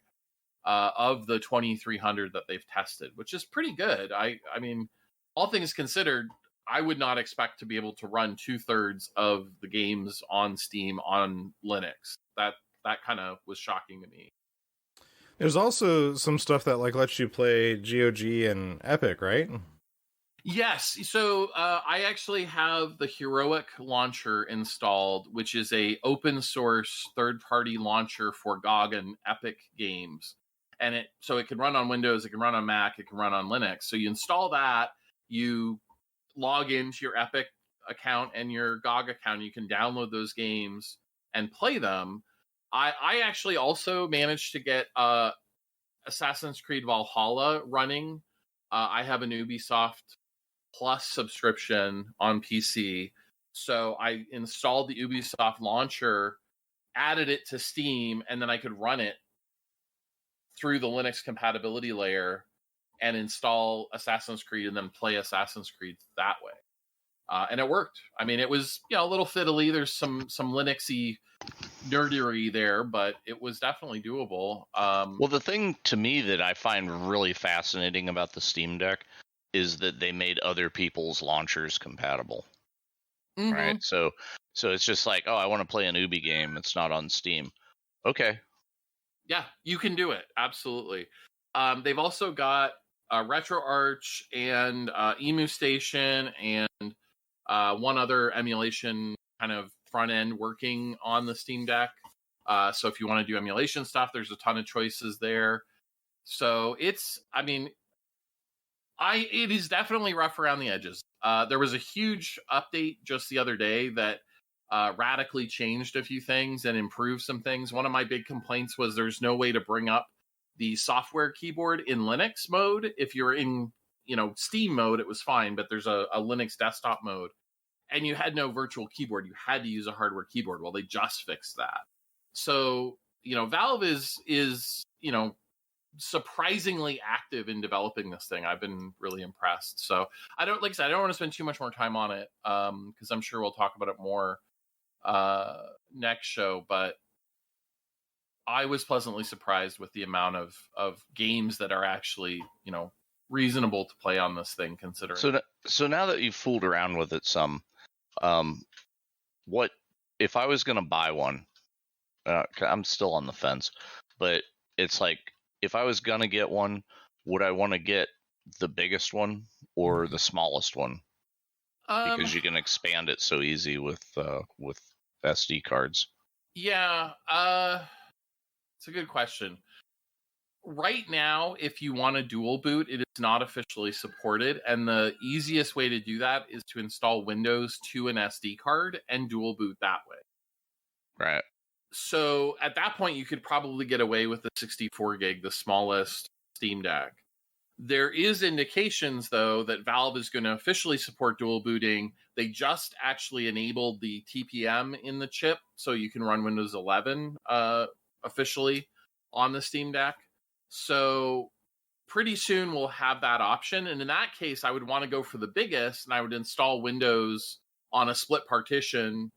of the 2,300 that they've tested, which is pretty good. I mean, all things considered, I would not expect to be able to run 2/3 of the games on Steam on Linux. That kind of was shocking to me. There's also some stuff that like lets you play GOG and Epic, right? Yes. So I actually have the Heroic launcher installed, which is a open source third-party launcher for GOG and Epic games. And it can run on Windows, it can run on Mac, it can run on Linux. So you install that, you log into your Epic account and your GOG account, you can download those games and play them. I actually also managed to get Assassin's Creed Valhalla running. I have an Ubisoft Plus subscription on PC. So I installed the Ubisoft launcher, added it to Steam, and then I could run it through the Linux compatibility layer and install Assassin's Creed and then play Assassin's Creed that way. And it worked. I mean, it was a little fiddly. There's some Linuxy nerdery there, but it was definitely doable. Well, the thing to me that I find really fascinating about the Steam Deck is that they made other people's launchers compatible. Mm-hmm. Right? So it's just like, oh, I want to play an Ubi game. It's not on Steam. Okay. Yeah, you can do it. Absolutely. They've also got RetroArch and Emu Station and one other emulation kind of front end working on the Steam Deck. So if you want to do emulation stuff, there's a ton of choices there. So it is definitely rough around the edges. There was a huge update just the other day that radically changed a few things and improved some things. One of my big complaints was there's no way to bring up the software keyboard in Linux mode. If you're in, Steam mode, it was fine, but there's a Linux desktop mode. And you had no virtual keyboard. You had to use a hardware keyboard. Well, they just fixed that. So, Valve is surprisingly active in developing this thing. I've been really impressed. So I don't want to spend too much more time on it because I'm sure we'll talk about it more next show. But I was pleasantly surprised with the amount of games that are actually, reasonable to play on this thing, considering. So now that you've fooled around with it some, what if I was going to buy one? I'm still on the fence, but it's like, if I was going to get one, would I want to get the biggest one or the smallest one? Because you can expand it so easy with SD cards. Yeah, it's a good question. Right now, if you want a dual boot, it is not officially supported, and the easiest way to do that is to install Windows to an SD card and dual boot that way. Right. So at that point, you could probably get away with the 64 gig, the smallest Steam Deck. There is indications, though, that Valve is going to officially support dual booting. They just actually enabled the TPM in the chip, so you can run Windows 11 officially on the Steam Deck. So pretty soon we'll have that option. And in that case, I would want to go for the biggest, and I would install Windows on a split partition,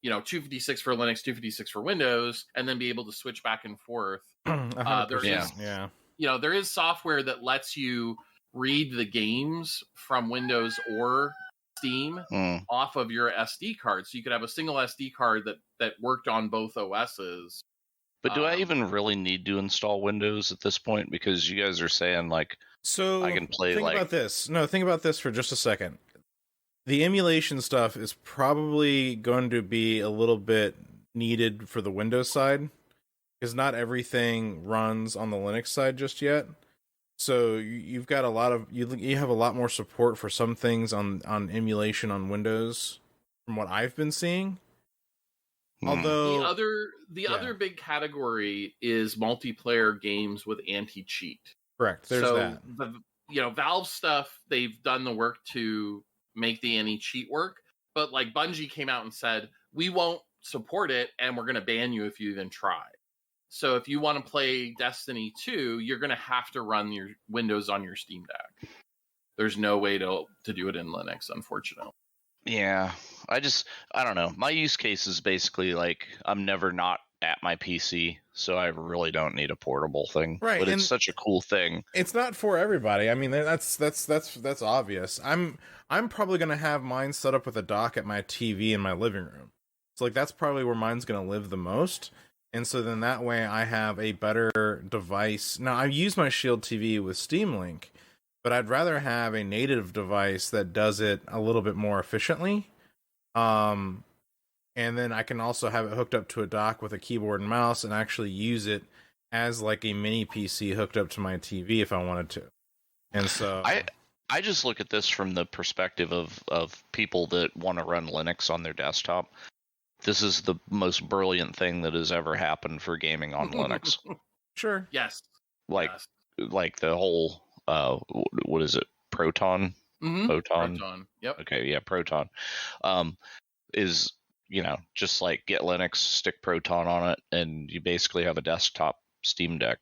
256 for Linux, 256 for Windows, and then be able to switch back and forth. There is software that lets you read the games from Windows or Steam off of your SD card. So you could have a single SD card that worked on both OSs. But do I even really need to install Windows at this point? Because you guys are saying, like, So I can play, think about this. No, think about this for just a second. The emulation stuff is probably going to be a little bit needed for the Windows side, because not everything runs on the Linux side just yet. So you've got a lot of you have a lot more support for some things on emulation on Windows from what I've been seeing. Although the other big category is multiplayer games with anti-cheat. Correct. There's that. Valve stuff, they've done the work to make the anti-cheat work, but like Bungie came out and said, we won't support it and we're going to ban you if you even try. So if you want to play Destiny 2, you're going to have to run your Windows on your Steam Deck. There's no way to do it in Linux, unfortunately. Yeah, I don't know. My use case is basically like I'm never not at my PC, so I really don't need a portable thing. Right, but it's such a cool thing. It's not for everybody. I mean, that's obvious. I'm probably gonna have mine set up with a dock at my TV in my living room. So like that's probably where mine's gonna live the most. And so then that way I have a better device. Now I use my Shield TV with Steam Link, but I'd rather have a native device that does it a little bit more efficiently. And then I can also have it hooked up to a dock with a keyboard and mouse and actually use it as like a mini PC hooked up to my TV if I wanted to. And so I just look at this from the perspective of people that want to run Linux on their desktop. This is the most brilliant thing that has ever happened for gaming on Linux. Sure. Yes. Like the whole what is it? Proton? Mm-hmm. Proton. Yep. Okay, yeah, Proton. Is, just like get Linux, stick Proton on it, and you basically have a desktop Steam Deck.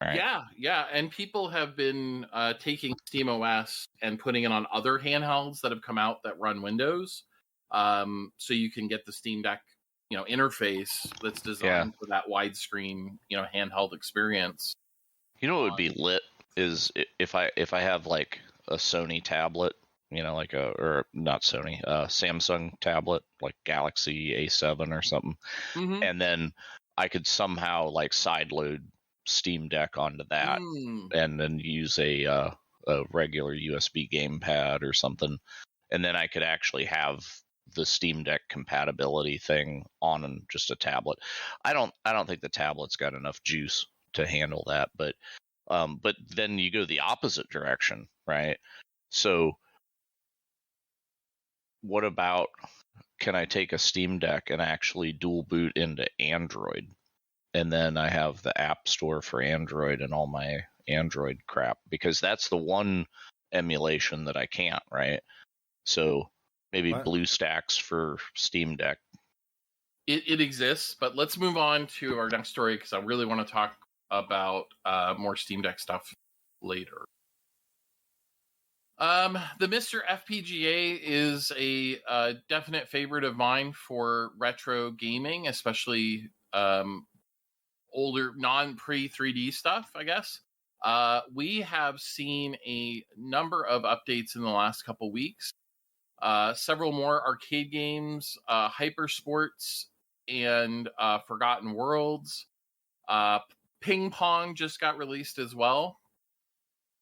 Right? Yeah, and people have been taking SteamOS and putting it on other handhelds that have come out that run Windows. So you can get the Steam Deck, interface that's designed for that widescreen, handheld experience. You know what would be lit is if I have like a Sony tablet, or not Sony, Samsung tablet, like Galaxy A7 or something, and then I could somehow like sideload Steam Deck onto that, and then use a regular USB gamepad or something, and then I could actually have the Steam Deck compatibility thing on just a tablet. I don't think the tablet's got enough juice to handle that, but then you go the opposite direction, right? So what about, can I take a Steam Deck and actually dual boot into Android? And then I have the App Store for Android and all my Android crap, because that's the one emulation that I can't, right? So maybe BlueStacks for Steam Deck. It exists, but let's move on to our next story because I really want to talk about more Steam Deck stuff later. The Mr. FPGA is a definite favorite of mine for retro gaming, especially older non-pre-3D stuff, I guess. We have seen a number of updates in the last couple weeks. Several more arcade games, Hypersports and Forgotten Worlds. Ping Pong just got released as well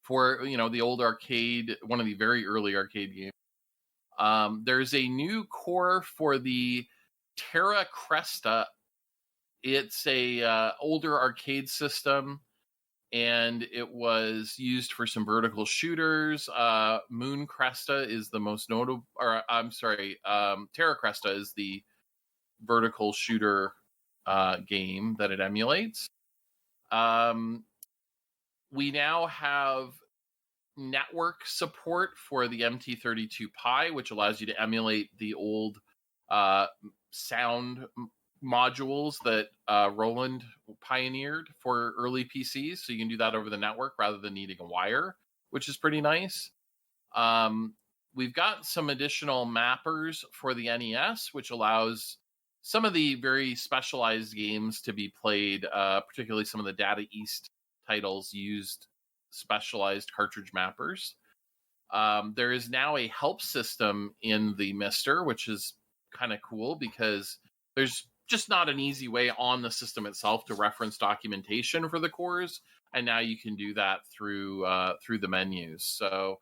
for, the old arcade, one of the very early arcade games. There's a new core for the Terra Cresta. It's a older arcade system, and it was used for some vertical shooters. Moon Cresta is the most notable, or I'm sorry, Terra Cresta is the vertical shooter game that it emulates. We now have network support for the MT32 Pi, which allows you to emulate the old sound modules that Roland pioneered for early PCs. So you can do that over the network rather than needing a wire, which is pretty nice. We've got some additional mappers for the NES, which allows some of the very specialized games to be played, particularly some of the Data East titles used specialized cartridge mappers. There is now a help system in the Mister, which is kind of cool because there's just not an easy way on the system itself to reference documentation for the cores, and now you can do that through the menus. So,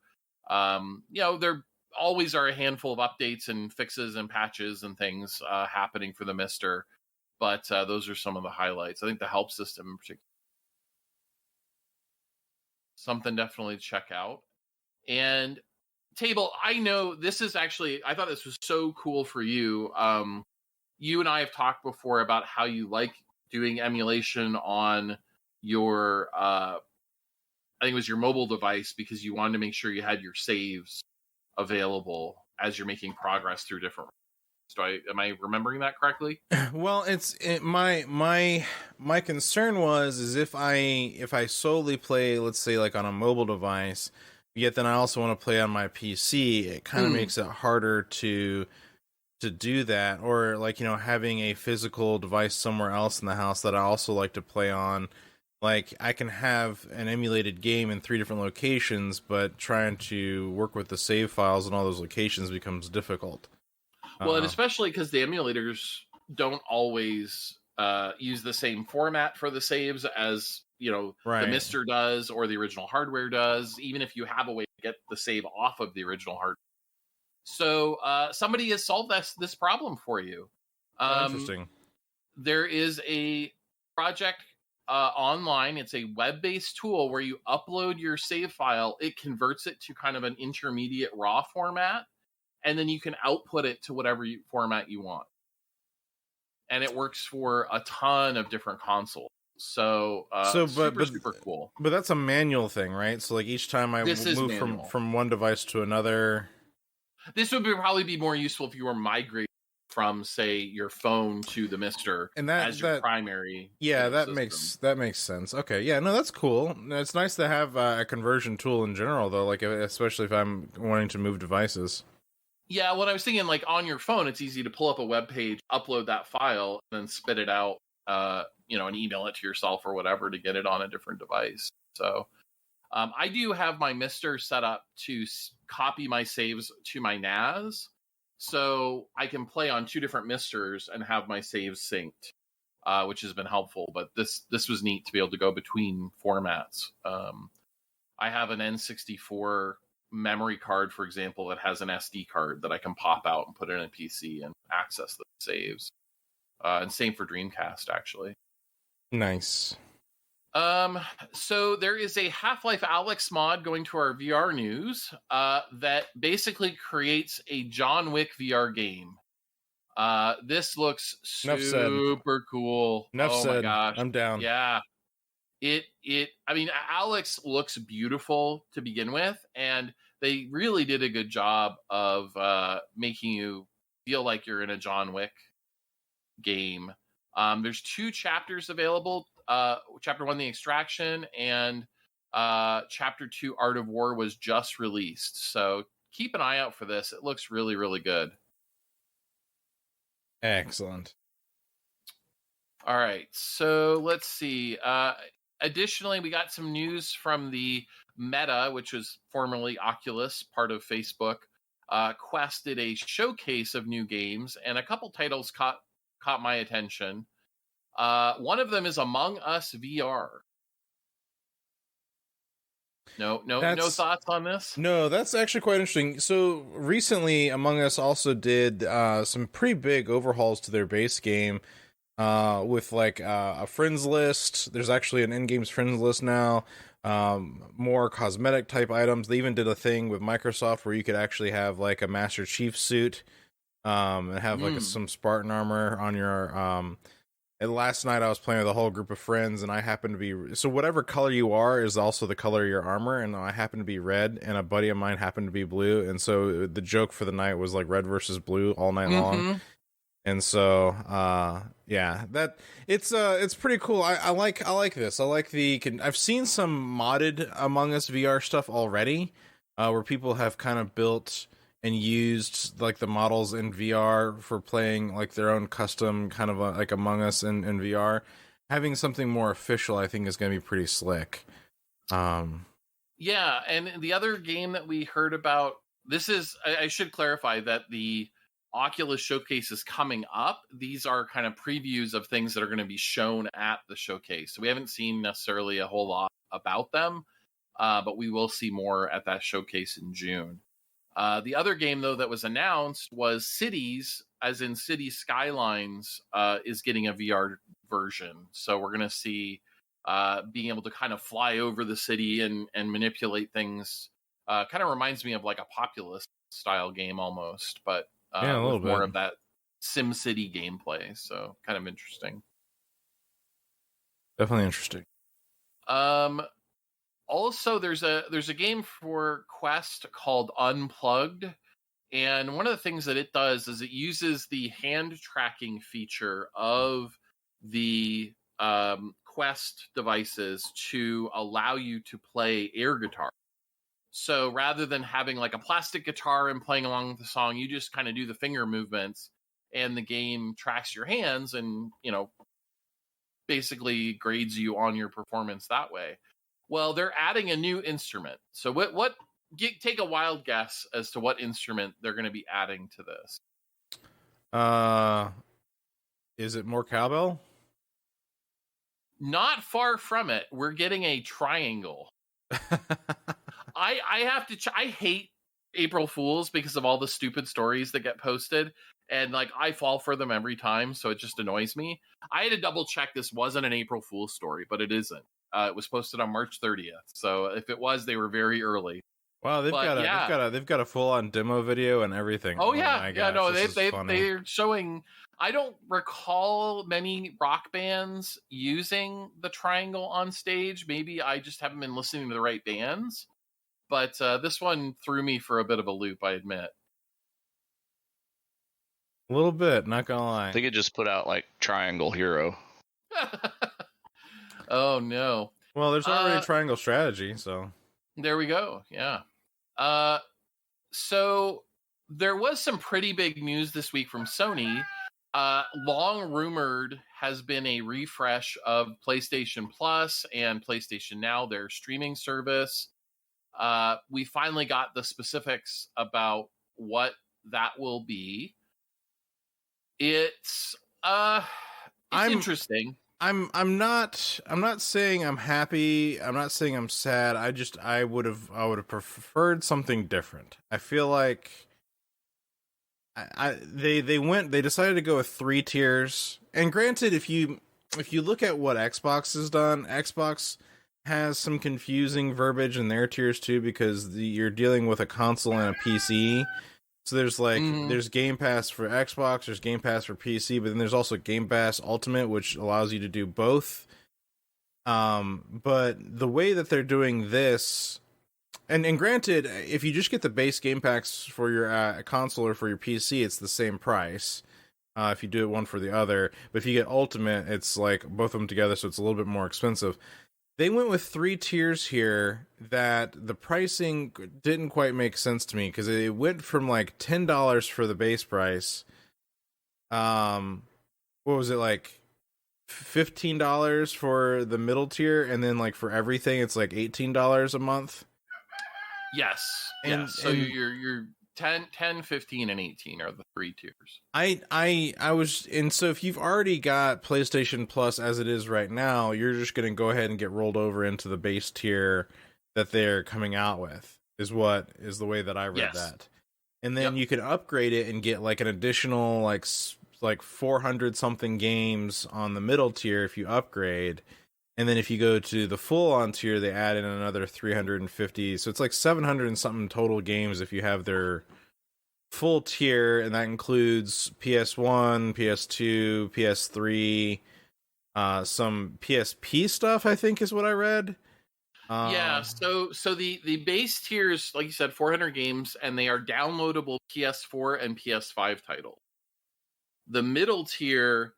there always are a handful of updates and fixes and patches and things happening for the Mister, but those are some of the highlights. I think the help system in particular, something definitely to check out. And Table, I know this is actually, I thought this was so cool for you. You and I have talked before about how you like doing emulation on your, I think it was your mobile device, because you wanted to make sure you had your saves available as you're making progress through different. Am I remembering that correctly? Well, my concern is if I solely play, let's say, like on a mobile device, yet then I also want to play on my PC, it kind of makes it harder to do that. Or like, having a physical device somewhere else in the house that I also like to play on. Like, I can have an emulated game in 3 different locations, but trying to work with the save files in all those locations becomes difficult. Well, and especially because the emulators don't always use the same format for the saves as, right. the Mister does or the original hardware does, even if you have a way to get the save off of the original hardware. So somebody has solved this problem for you. Interesting. There is a project online. It's a web-based tool where you upload your save file. It converts it to kind of an intermediate RAW format, and then you can output it to whatever format you want. And it works for a ton of different consoles. So super cool. But that's a manual thing, right? So like each time I move from one device to another. This would probably be more useful if you were migrating from, say, your phone to the Mister as your primary. Yeah, that makes sense. Okay, yeah, no, that's cool. It's nice to have a conversion tool in general, though. Like, especially if I'm wanting to move devices. Yeah, what I was thinking, like on your phone, it's easy to pull up a web page, upload that file, and then spit it out, and email it to yourself or whatever to get it on a different device. So I do have my Mister set up to copy my saves to my NAS, so I can play on 2 different Misters and have my saves synced, which has been helpful. But this was neat to be able to go between formats. I have an N64 memory card, for example, that has an SD card that I can pop out and put in a PC and access the saves. And same for Dreamcast, actually. Nice. So there is a Half-Life Alyx mod going to our VR news that basically creates a John Wick VR game. This looks super cool. Enough said. My gosh. I'm down. Yeah. Alyx looks beautiful to begin with, and they really did a good job of making you feel like you're in a John Wick game. There's 2 chapters available. Chapter 1, The Extraction, and Chapter 2, Art of War, was just released. So keep an eye out for this. It looks really, really good. Excellent. All right, so let's see. Additionally, we got some news from the Meta, which was formerly Oculus, part of Facebook. Quest did a showcase of new games, and a couple titles caught my attention. One of them is Among Us VR. No thoughts on this? No, that's actually quite interesting. So recently, Among Us also did some pretty big overhauls to their base game. With like a friends list. There's actually an in-games friends list now. More cosmetic type items. They even did a thing with Microsoft where you could actually have like a Master Chief suit, and have like some Spartan armor on your. And last night I was playing with a whole group of friends, and I happened to be so whatever color you are is also the color of your armor, and I happened to be red, and a buddy of mine happened to be blue, and so the joke for the night was like red versus blue all night long. And so, yeah, that it's pretty cool. I like this. I like I've seen some modded Among Us VR stuff already, where people have kind of built and used like the models in VR for playing like their own custom kind of like Among Us in VR. Having something more official, I think, is going to be pretty slick. Yeah, and the other game that we heard about, I should clarify that the Oculus showcase is coming up. These are kind of previews of things that are going to be shown at the showcase. So we haven't seen necessarily a whole lot about them, but we will see more at that showcase in June. The other game, though, that was announced was Cities, as in City Skylines, is getting a VR version. So we're going to see being able to kind of fly over the city and manipulate things. Kind of reminds me of like a Populous style game almost, but Yeah, a little with more bit. of that SimCity gameplay. So kind of interesting. Definitely interesting. Also, there's a game for Quest called Unplugged, and one of the things that it does is it uses the hand tracking feature of the Quest devices to allow you to play air guitar. So rather than having like a plastic guitar and playing along with the song, you just kind of do the finger movements, and the game tracks your hands and, you know, basically grades you on your performance that way. Well, they're adding a new instrument. So take a wild guess as to what instrument they're going to be adding to this. Is it more cowbell? Not far from it. We're getting a triangle. I have to. I hate April Fools because of all the stupid stories that get posted, and like I fall for them every time, so it just annoys me. I had to double check this wasn't an April Fool's story, but it isn't. It was posted on March 30th, so if it was, they were very early. Wow, they've got a full on demo video and everything. Oh yeah, gosh, no, funny. they're showing. I don't recall many rock bands using the triangle on stage. Maybe I just haven't been listening to the right bands. But this one threw me for a bit of a loop, I admit. A little bit, not gonna lie. They could just put out like Triangle Hero. Oh no. Well, there's already a triangle strategy, so there we go. Yeah. So there was some pretty big news this week from Sony. Long rumored has been a refresh of PlayStation Plus and PlayStation Now, their streaming service. We finally got the specifics about what that will be. It's interesting. I'm not saying I'm happy. I'm not saying I'm sad. I would have preferred something different. I feel like they decided to go with 3 tiers. And granted, if you look at what Xbox has done, Xbox has some confusing verbiage in their tiers too, because you're dealing with a console and a PC. So there's like there's Game Pass for Xbox, there's Game Pass for PC, but then there's also Game Pass Ultimate, which allows you to do both. But the way that they're doing this, and granted, if you just get the base Game Packs for your console or for your PC, it's the same price. If you do it one for the other, but if you get Ultimate, it's like both of them together, so it's a little bit more expensive. They went with 3 tiers here that the pricing didn't quite make sense to me, because it went from like $10 for the base price. What was it, like $15 for the middle tier, and then like for everything it's like $18 a month? Yes. So you're 10, 15, and 18 are the 3 tiers. I was, and so if you've already got PlayStation Plus as it is right now, you're just going to go ahead and get rolled over into the base tier that they're coming out with, is the way that I read that. And then you could upgrade it and get like an additional like 400 something games on the middle tier if you upgrade. And then if you go to the full on tier, they add in another 350. So it's like 700 and something total games if you have their full tier, and that includes PS1, PS2, PS3, some PSP stuff, I think is what I read. So the base tiers, like you said, 400 games, and they are downloadable PS4 and PS5 titles. The middle tier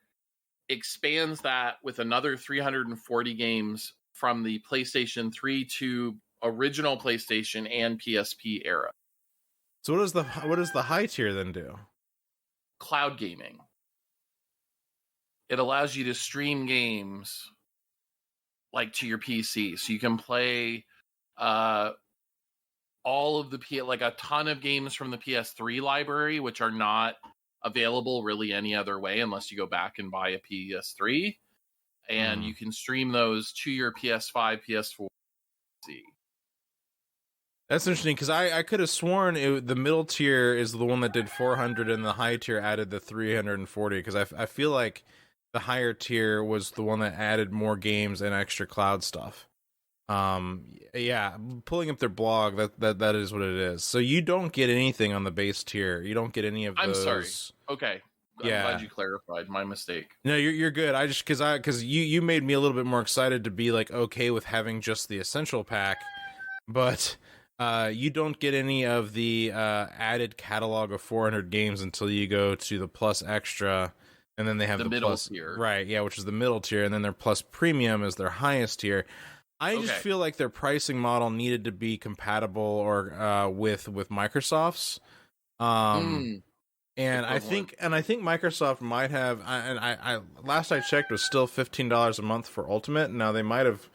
expands that with another 340 games from the PlayStation 3 to original PlayStation and PSP era. So what does the high tier then do? Cloud gaming. It allows you to stream games like to your PC, so you can play all of the like a ton of games from the PS3 library, which are not available really any other way unless you go back and buy a PS3, and you can stream those to your PS5, PS4. That's interesting because I could have sworn the middle tier is the one that did 400 and the high tier added the 340 because I feel like the higher tier was the one that added more games and extra cloud stuff. Yeah, pulling up their blog, that is what it is. So you don't get anything on the base tier. You don't get any of those. I'm sorry. Okay. I'm glad you clarified. My mistake. No, you're good. I just because you made me a little bit more excited to be like okay with having just the essential pack, but you don't get any of the added catalog of 400 games until you go to the plus extra, and then they have the middle plus tier, right? Yeah, which is the middle tier, and then their plus premium is their highest tier. I just feel like their pricing model needed to be compatible or with Microsoft's. And I think Microsoft might have, and I last I checked was still $15 a month for Ultimate. Now they might have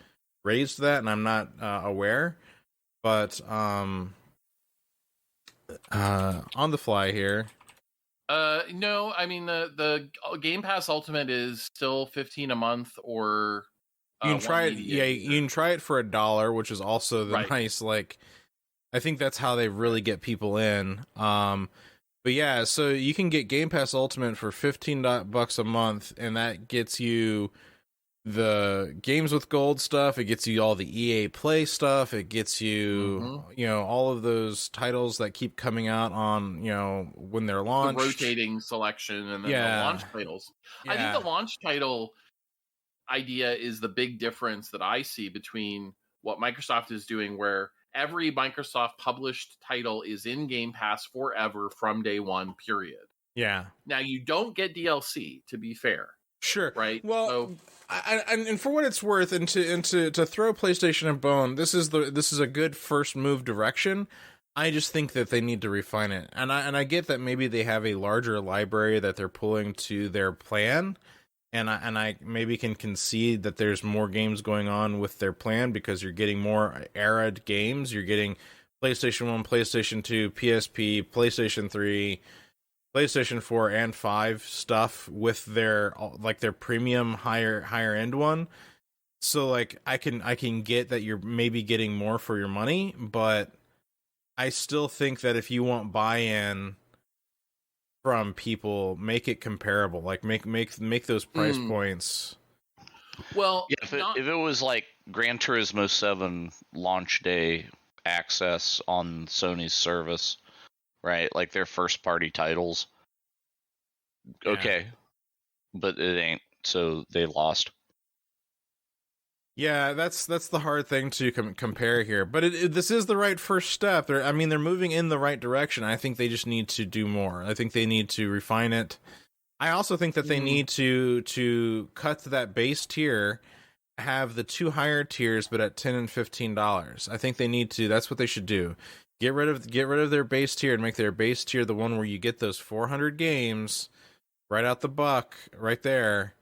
raised that, and I'm not aware. But on the fly here. No, I mean the Game Pass Ultimate is still $15 a month, or you can try it. Yeah, you can try it for $1, which is also the nice. Like, I think that's how they really get people in. But yeah, so you can get Game Pass Ultimate for $15 a month, and that gets you the games with gold stuff. It gets you all the EA Play stuff. It gets you, all of those titles that keep coming out on, when they're launched. The rotating selection and then the launch titles. Yeah. I think the launch title idea is the big difference that I see between what Microsoft is doing, where every Microsoft published title is in Game Pass forever from day one, period. Yeah. Now, you don't get DLC, to be fair. Sure. Right. Well, and for what it's worth, and to throw PlayStation a bone, this is a good first move direction. I just think that they need to refine it, and I get that maybe they have a larger library that they're pulling to their plan, and I maybe can concede that there's more games going on with their plan because you're getting more arid games. You're getting PlayStation 1, PlayStation 2, PSP, PlayStation 3. PlayStation 4 and 5 stuff with their premium higher end one. So like I can get that you're maybe getting more for your money, but I still think that if you want buy-in from people, make it comparable. Like make those price points. Well, yeah, if it was like Gran Turismo 7 launch day access on Sony's service, right? Like their first party titles. Okay. But it ain't, so they lost. Yeah, that's the hard thing to compare here. But this is the right first step. They're moving in the right direction. I think they just need to do more. I think they need to refine it. I also think that they need to cut to that base tier, have the two higher tiers, but at $10 and $15. I think they need to. That's what they should do. Get rid of their base tier and make their base tier the one where you get those 400 games right out the buck, right there,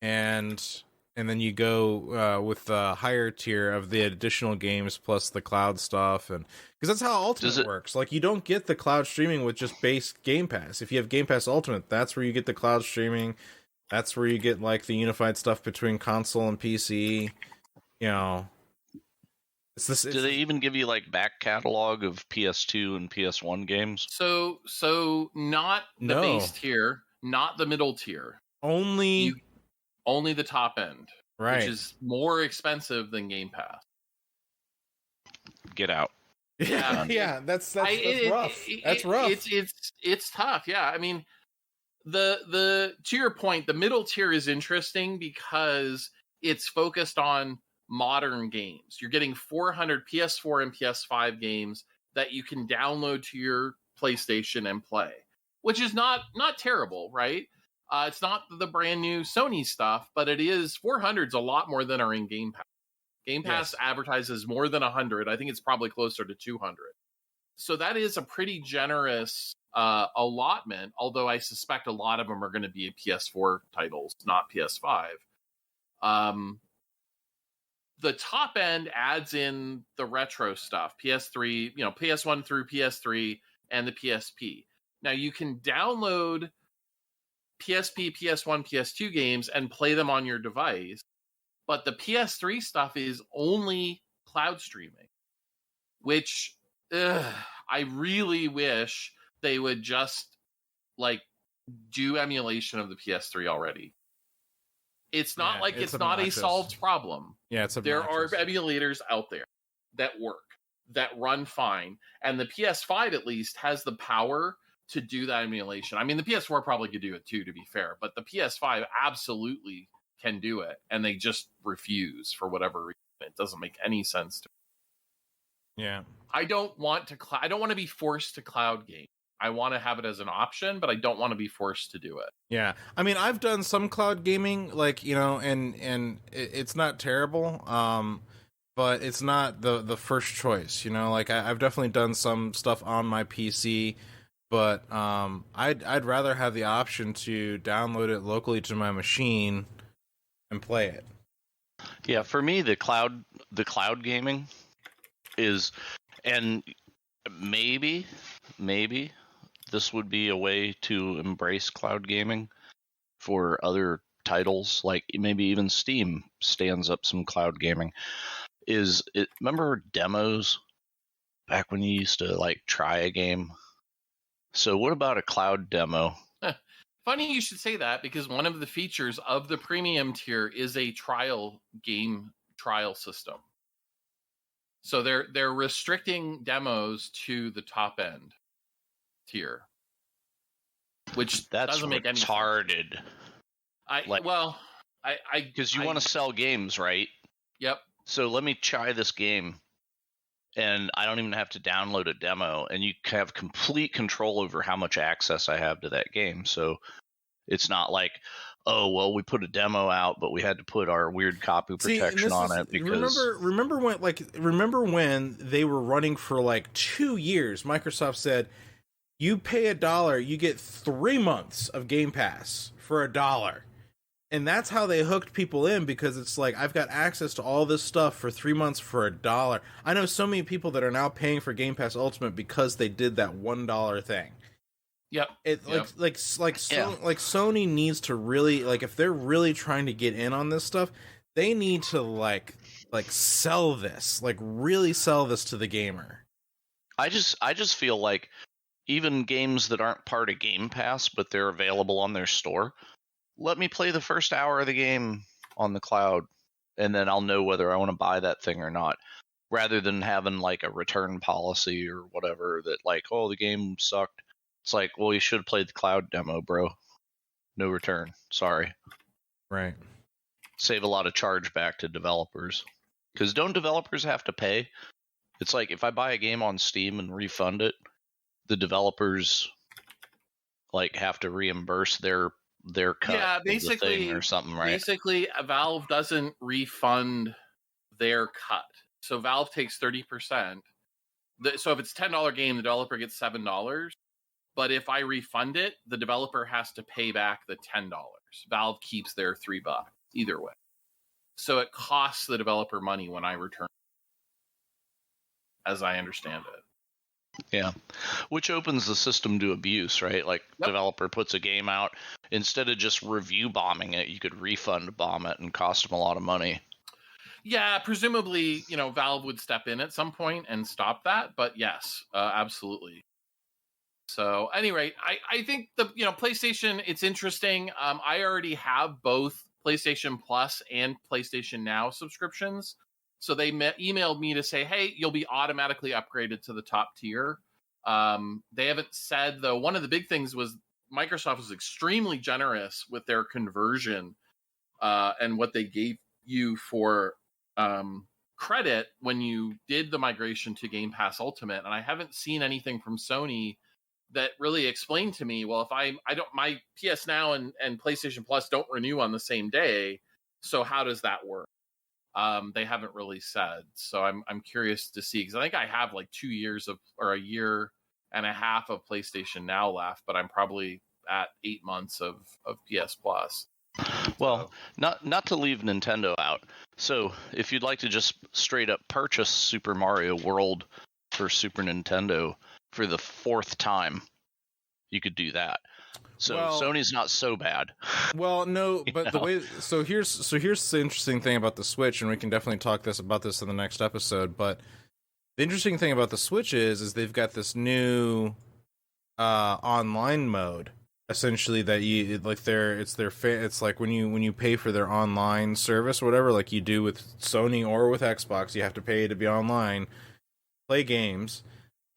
and then you go with the higher tier of the additional games plus the cloud stuff, and because that's how Ultimate works. Like you don't get the cloud streaming with just base Game Pass. If you have Game Pass Ultimate, that's where you get the cloud streaming. That's where you get like the unified stuff between console and PC. Do they even give you like back catalog of PS2 and PS1 games? So not the base tier, not the middle tier. Only the top end, right? Which is more expensive than Game Pass. Get out. Yeah, that's rough. That's rough. It's tough. Yeah, I mean, the to your point, the middle tier is interesting because it's focused on modern games. You're getting 400 PS4 and PS5 games that you can download to your PlayStation and play, which is not terrible, right? It's not the brand new Sony stuff, but it is 400's a lot more than are in Game Pass. Game Pass advertises more than 100. I think it's probably closer to 200. So that is a pretty generous allotment, although I suspect a lot of them are going to be PS4 titles, not PS5. the top end adds in the retro stuff, PS3, PS1 through PS3 and the PSP. Now you can download PSP, PS1, PS2 games and play them on your device, but the PS3 stuff is only cloud streaming, which I really wish they would just like do emulation of the PS3 already. It's not it's not a solved problem. Yeah, it's there are emulators out there that work, that run fine, and the PS5 at least has the power to do that emulation. I mean, the PS4 probably could do it too, to be fair, but the PS5 absolutely can do it, and they just refuse for whatever reason. It doesn't make any sense to me. Yeah. I don't want to be forced to cloud game. I want to have it as an option, but I don't want to be forced to do it. Yeah. I mean, I've done some cloud gaming, and it's not terrible, but it's not the first choice, I've definitely done some stuff on my PC, but I'd rather have the option to download it locally to my machine and play it. Yeah, for me, the cloud gaming is, and maybe this would be a way to embrace cloud gaming for other titles, like maybe even Steam stands up some cloud gaming. Remember demos back when you used to try a game? So what about a cloud demo? Funny you should say that, because one of the features of the premium tier is a game trial system. So they're restricting demos to the top end tier, which doesn't make any sense. Retarded. Because you want to sell games, right? Yep. So let me try this game, and I don't even have to download a demo, and you have complete control over how much access I have to that game. So it's not like, oh, well, we put a demo out, but we had to put our weird copy protection on it because remember when they were running for 2 years, Microsoft said, you pay $1, you get 3 months of Game Pass for $1. And that's how they hooked people in, because it's I've got access to all this stuff for 3 months for $1. I know so many people that are now paying for Game Pass Ultimate because they did that $1 thing. Yep. Sony needs to really, if they're really trying to get in on this stuff, they need to sell this, really sell this to the gamer. I just feel like even games that aren't part of Game Pass but they're available on their store, let me play the first hour of the game on the cloud, and then I'll know whether I want to buy that thing or not, rather than having a return policy or whatever that oh, the game sucked. It's well, you should have played the cloud demo, bro. No return. Sorry. Right. Save a lot of charge back to developers. Because don't developers have to pay? It's if I buy a game on Steam and refund it, the developers have to reimburse their cut, basically, of the thing or something, right? Basically, Valve doesn't refund their cut. So Valve takes 30%. So if it's a $10 game, the developer gets $7. But if I refund it, the developer has to pay back the $10. Valve keeps their $3 either way. So it costs the developer money when I return, as I understand it. Yeah, which opens the system to abuse, right? Developer puts a game out, instead of just review bombing it, you could refund bomb it and cost them a lot of money. Yeah, presumably, Valve would step in at some point and stop that. But yes, absolutely. So, at any rate, I think the PlayStation, it's interesting. I already have both PlayStation Plus and PlayStation Now subscriptions. So they emailed me to say, hey, you'll be automatically upgraded to the top tier. They haven't said, though. One of the big things was Microsoft was extremely generous with their conversion and what they gave you for credit when you did the migration to Game Pass Ultimate. And I haven't seen anything from Sony that really explained to me, well, if my PS Now and PlayStation Plus don't renew on the same day, so how does that work? They haven't really said. So I'm curious to see, because I think I have 2 years or a year and a half of PlayStation Now left, but I'm probably at 8 months of PS Plus. Well, not to leave Nintendo out. So, if you'd like to just straight up purchase Super Mario World for Super Nintendo for the 4th time, you could do that. So Sony's not so bad. Well, no, but the way here's the interesting thing about the Switch, and we can definitely talk about this in the next episode. But the interesting thing about the Switch is they've got this new online mode, essentially, that you like. It's like when you pay for their online service or whatever, like you do with Sony or with Xbox, you have to pay to be online, play games.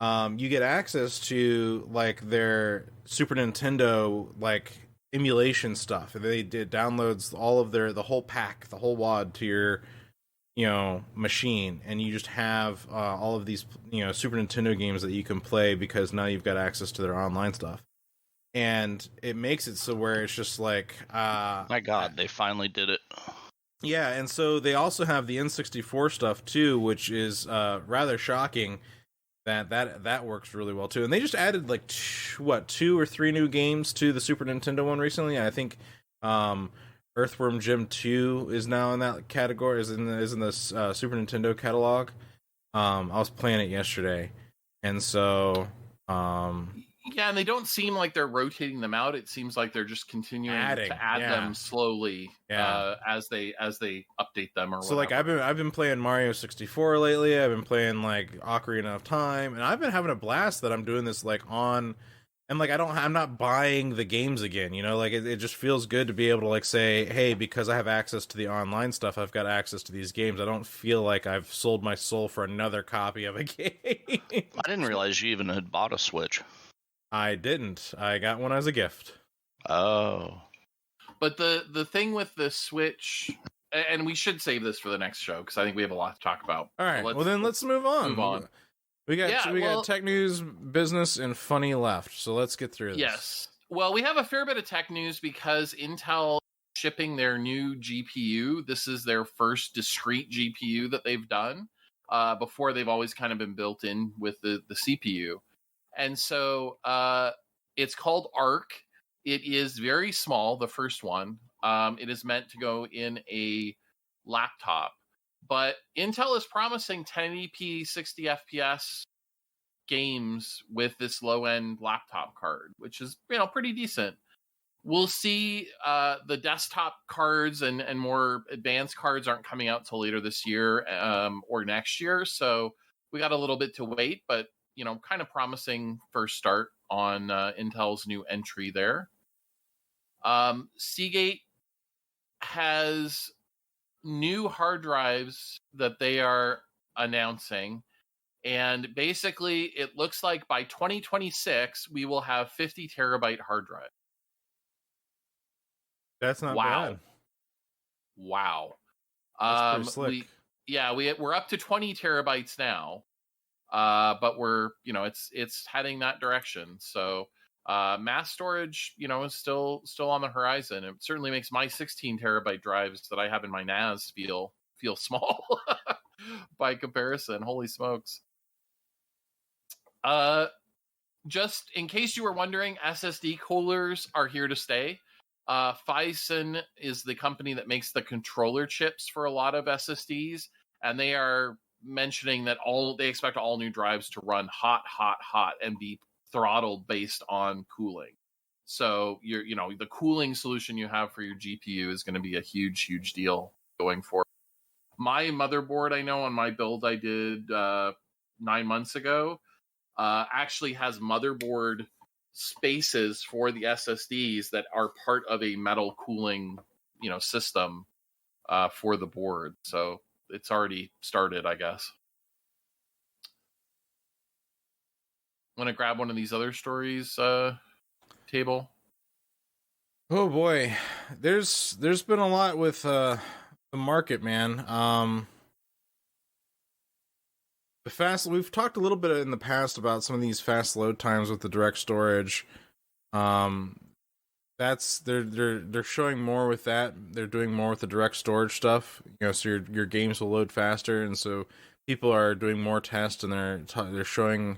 You get access to like their Super Nintendo like emulation stuff. It downloads all of the whole pack, the whole wad to your machine, and you just have all of these Super Nintendo games that you can play because now you've got access to their online stuff, and it makes it so where it's just like my God, they finally did it. Yeah, and so they also have the N64 stuff too, which is rather shocking. That works really well too, and they just added like 2 or 3 new games to the Super Nintendo one recently. I think Earthworm Jim 2 is now in that category. Is in the Super Nintendo catalog. I was playing it yesterday, and so yeah, and they don't seem like they're rotating them out. It seems like they're just continuing to add them slowly as they update them or so whatever. Like I've been playing Mario 64 lately. I've been playing like Ocarina of Time, and I've been having a blast that I'm doing this like on, and like I'm not buying the games again, like it just feels good to be able to like say, hey, because I have access to the online stuff, I've got access to these games. I don't feel like I've sold my soul for another copy of a game. I didn't realize you even had bought a Switch. I didn't. I got one as a gift. Oh. But the thing with the Switch, and we should save this for the next show because I think we have a lot to talk about. All right. Let's move on. We got tech news, business, and funny left. So let's get through this. Yes. Well, we have a fair bit of tech news because Intel shipping their new GPU. This is their first discrete GPU that they've done. Before they've always kind of been built in with the CPU. And so it's called Arc. It is very small, the first one. It is meant to go in a laptop. But Intel is promising 1080p 60 FPS games with this low-end laptop card, which is pretty decent. We'll see. The desktop cards and more advanced cards aren't coming out till later this year or next year. So we got a little bit to wait, but kind of promising first start on Intel's new entry there. Seagate has new hard drives that they are announcing. And basically, it looks like by 2026, we will have 50 terabyte hard drive. That's not bad. Wow. That's pretty slick. We're up to 20 terabytes now. But we're, it's heading that direction. So, mass storage, is still on the horizon. It certainly makes my 16 terabyte drives that I have in my NAS feel small by comparison. Holy smokes. Just in case you were wondering, SSD coolers are here to stay. Phison is the company that makes the controller chips for a lot of SSDs, and they are mentioning that they expect all new drives to run hot and be throttled based on cooling. So the cooling solution you have for your GPU is going to be a huge deal going forward. My motherboard, I know on my build I did 9 months ago, actually has motherboard spaces for the SSDs that are part of a metal cooling system for the board. So it's already started, I guess. Want to grab one of these other stories, Table? Oh boy, there's been a lot with the market, man. We've talked a little bit in the past about some of these fast load times with the direct storage. They're showing more with that. They're doing more with the direct storage stuff. So your games will load faster, and so people are doing more tests, and they're showing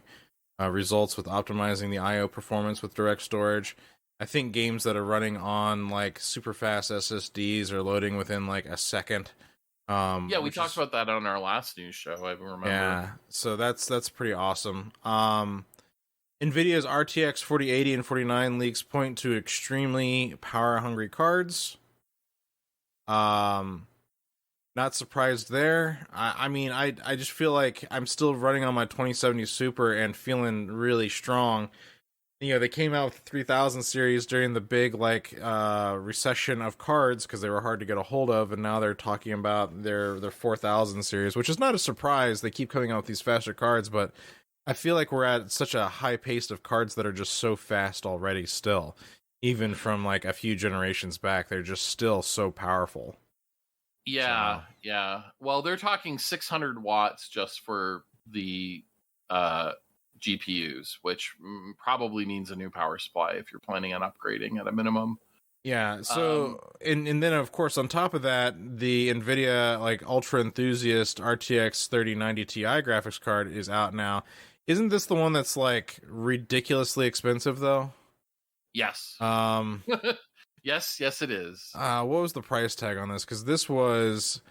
results with optimizing the I/O performance with direct storage. I think games that are running on like super fast SSDs are loading within like a second. Yeah, we talked about that on our last news show, I remember. Yeah, so that's pretty awesome. NVIDIA's RTX 4080 and 49 leaks point to extremely power-hungry cards. Not surprised there. I mean, I just feel like I'm still running on my 2070 Super and feeling really strong. You know, they came out with the 3000 series during the big, like, recession of cards because they were hard to get a hold of, and now they're talking about their 4000 series, which is not a surprise. They keep coming out with these faster cards, but I feel like we're at such a high pace of cards that are just so fast already still. Even from, like, a few generations back, they're just still so powerful. Yeah, yeah. Well, they're talking 600 watts just for the GPUs, which probably means a new power supply if you're planning on upgrading at a minimum. Yeah, so and then of course on top of that, the NVIDIA like Ultra Enthusiast RTX 3090 Ti graphics card is out now. Isn't this the one that's like ridiculously expensive though? Yes. Yes, it is. What was the price tag on this? Because this was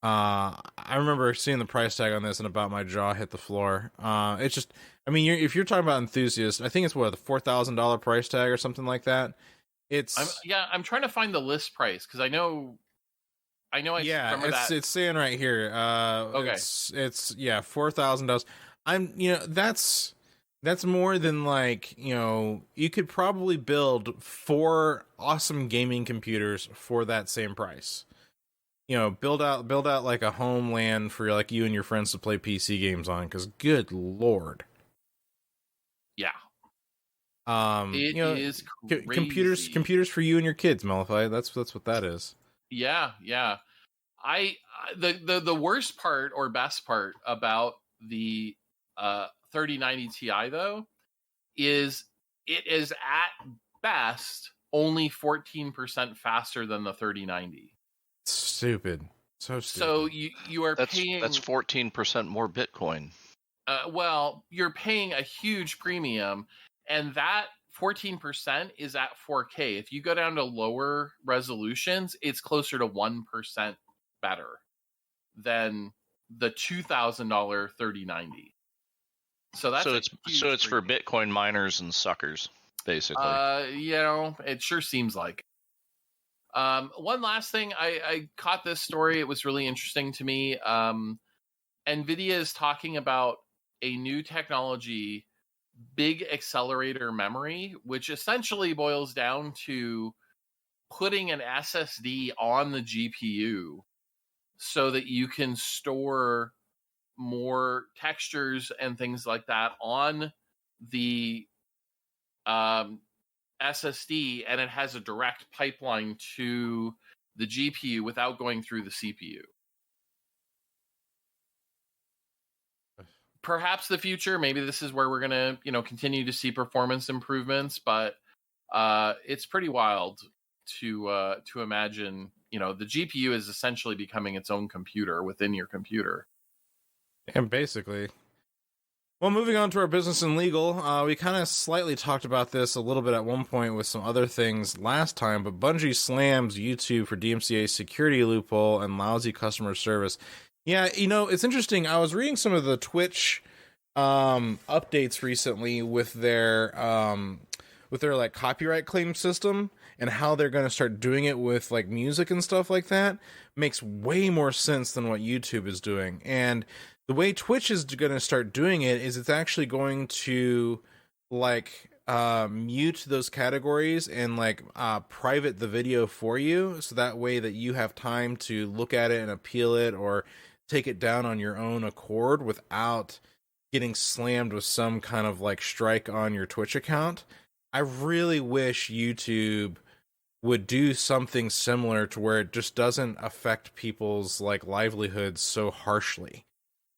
I remember seeing the price tag on this and about my jaw hit the floor. It's just, I mean, if you're talking about Enthusiast, I think it's what, the $4,000 price tag or something like that. I'm trying to find the list price because I know. Remember that. It's saying right here. Okay, it's $4,000. That's more than like, you know, you could probably build 4 awesome gaming computers for that same price. You know, build out like a homeland for like you and your friends to play PC games on, because good lord. Yeah. It is crazy. Computers for you and your kids, Malify. That's what that is. Yeah. The worst part or best part about the 3090 Ti though is it is at best only 14% faster than the 3090. Stupid. So stupid. So you are paying. That's 14% more Bitcoin. Well, you're paying a huge premium, and that 14% is at 4K. If you go down to lower resolutions, it's closer to 1% better than the $2,000 3090. So it's for Bitcoin miners and suckers, basically. It sure seems like. One last thing, I caught this story. It was really interesting to me. NVIDIA is talking about a new technology, big accelerator memory, which essentially boils down to putting an SSD on the GPU so that you can store more textures and things like that on the SSD, and it has a direct pipeline to the GPU without going through the CPU. Perhaps the future, maybe this is where we're going to, continue to see performance improvements, but it's pretty wild to imagine, the GPU is essentially becoming its own computer within your computer. And basically. Well, moving on to our business and legal, we kind of slightly talked about this a little bit at one point with some other things last time, but Bungie slams YouTube for DMCA security loophole and lousy customer service. Yeah, it's interesting. I was reading some of the Twitch updates recently with their like copyright claim system and how they're going to start doing it with like music and stuff like that. Makes way more sense than what YouTube is doing. And the way Twitch is going to start doing it is it's actually going to like mute those categories and like private the video for you, so that way that you have time to look at it and appeal it or take it down on your own accord without getting slammed with some kind of like strike on your Twitch account. I really wish YouTube would do something similar to where it just doesn't affect people's like livelihoods so harshly.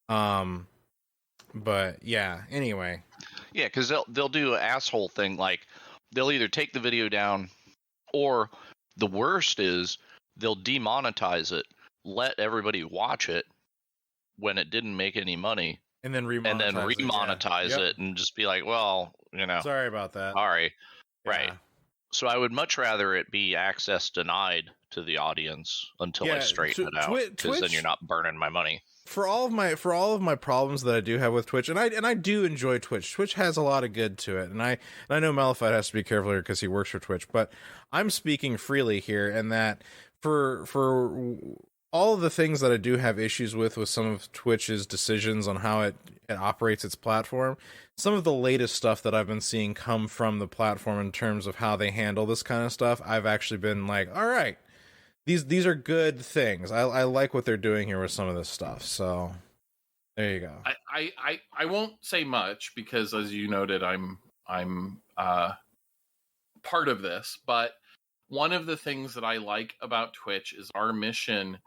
But yeah, anyway. Yeah, because they'll do an asshole thing, like they'll either take the video down, or the worst is they'll demonetize it, let everybody watch it when it didn't make any money, and then remonetize it and just be like, well, sorry about that. Sorry. Yeah. Right. So I would much rather it be access denied to the audience until I straighten it out, because then you're not burning my money. For all of my problems that I do have with Twitch, and I do enjoy Twitch. Twitch has a lot of good to it, and I know Malphite has to be careful here because he works for Twitch, but I'm speaking freely here, and that for all of the things that I do have issues with some of Twitch's decisions on how it operates its platform, some of the latest stuff that I've been seeing come from the platform in terms of how they handle this kind of stuff, I've actually been like, all right, these are good things. I like what they're doing here with some of this stuff. So there you go. I won't say much because, as you noted, I'm part of this, but one of the things that I like about Twitch is our mission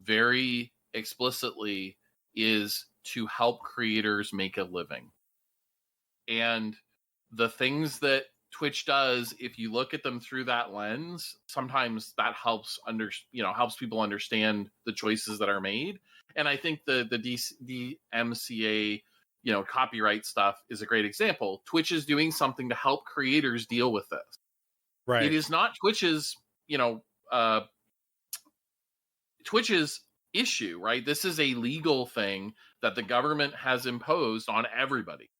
very explicitly is to help creators make a living. And the things that Twitch does, if you look at them through that lens, sometimes that helps people understand the choices that are made. And I think the DMCA, copyright stuff is a great example. Twitch is doing something to help creators deal with this. Right. It is not Twitch's issue, right? This is a legal thing that the government has imposed on everybody.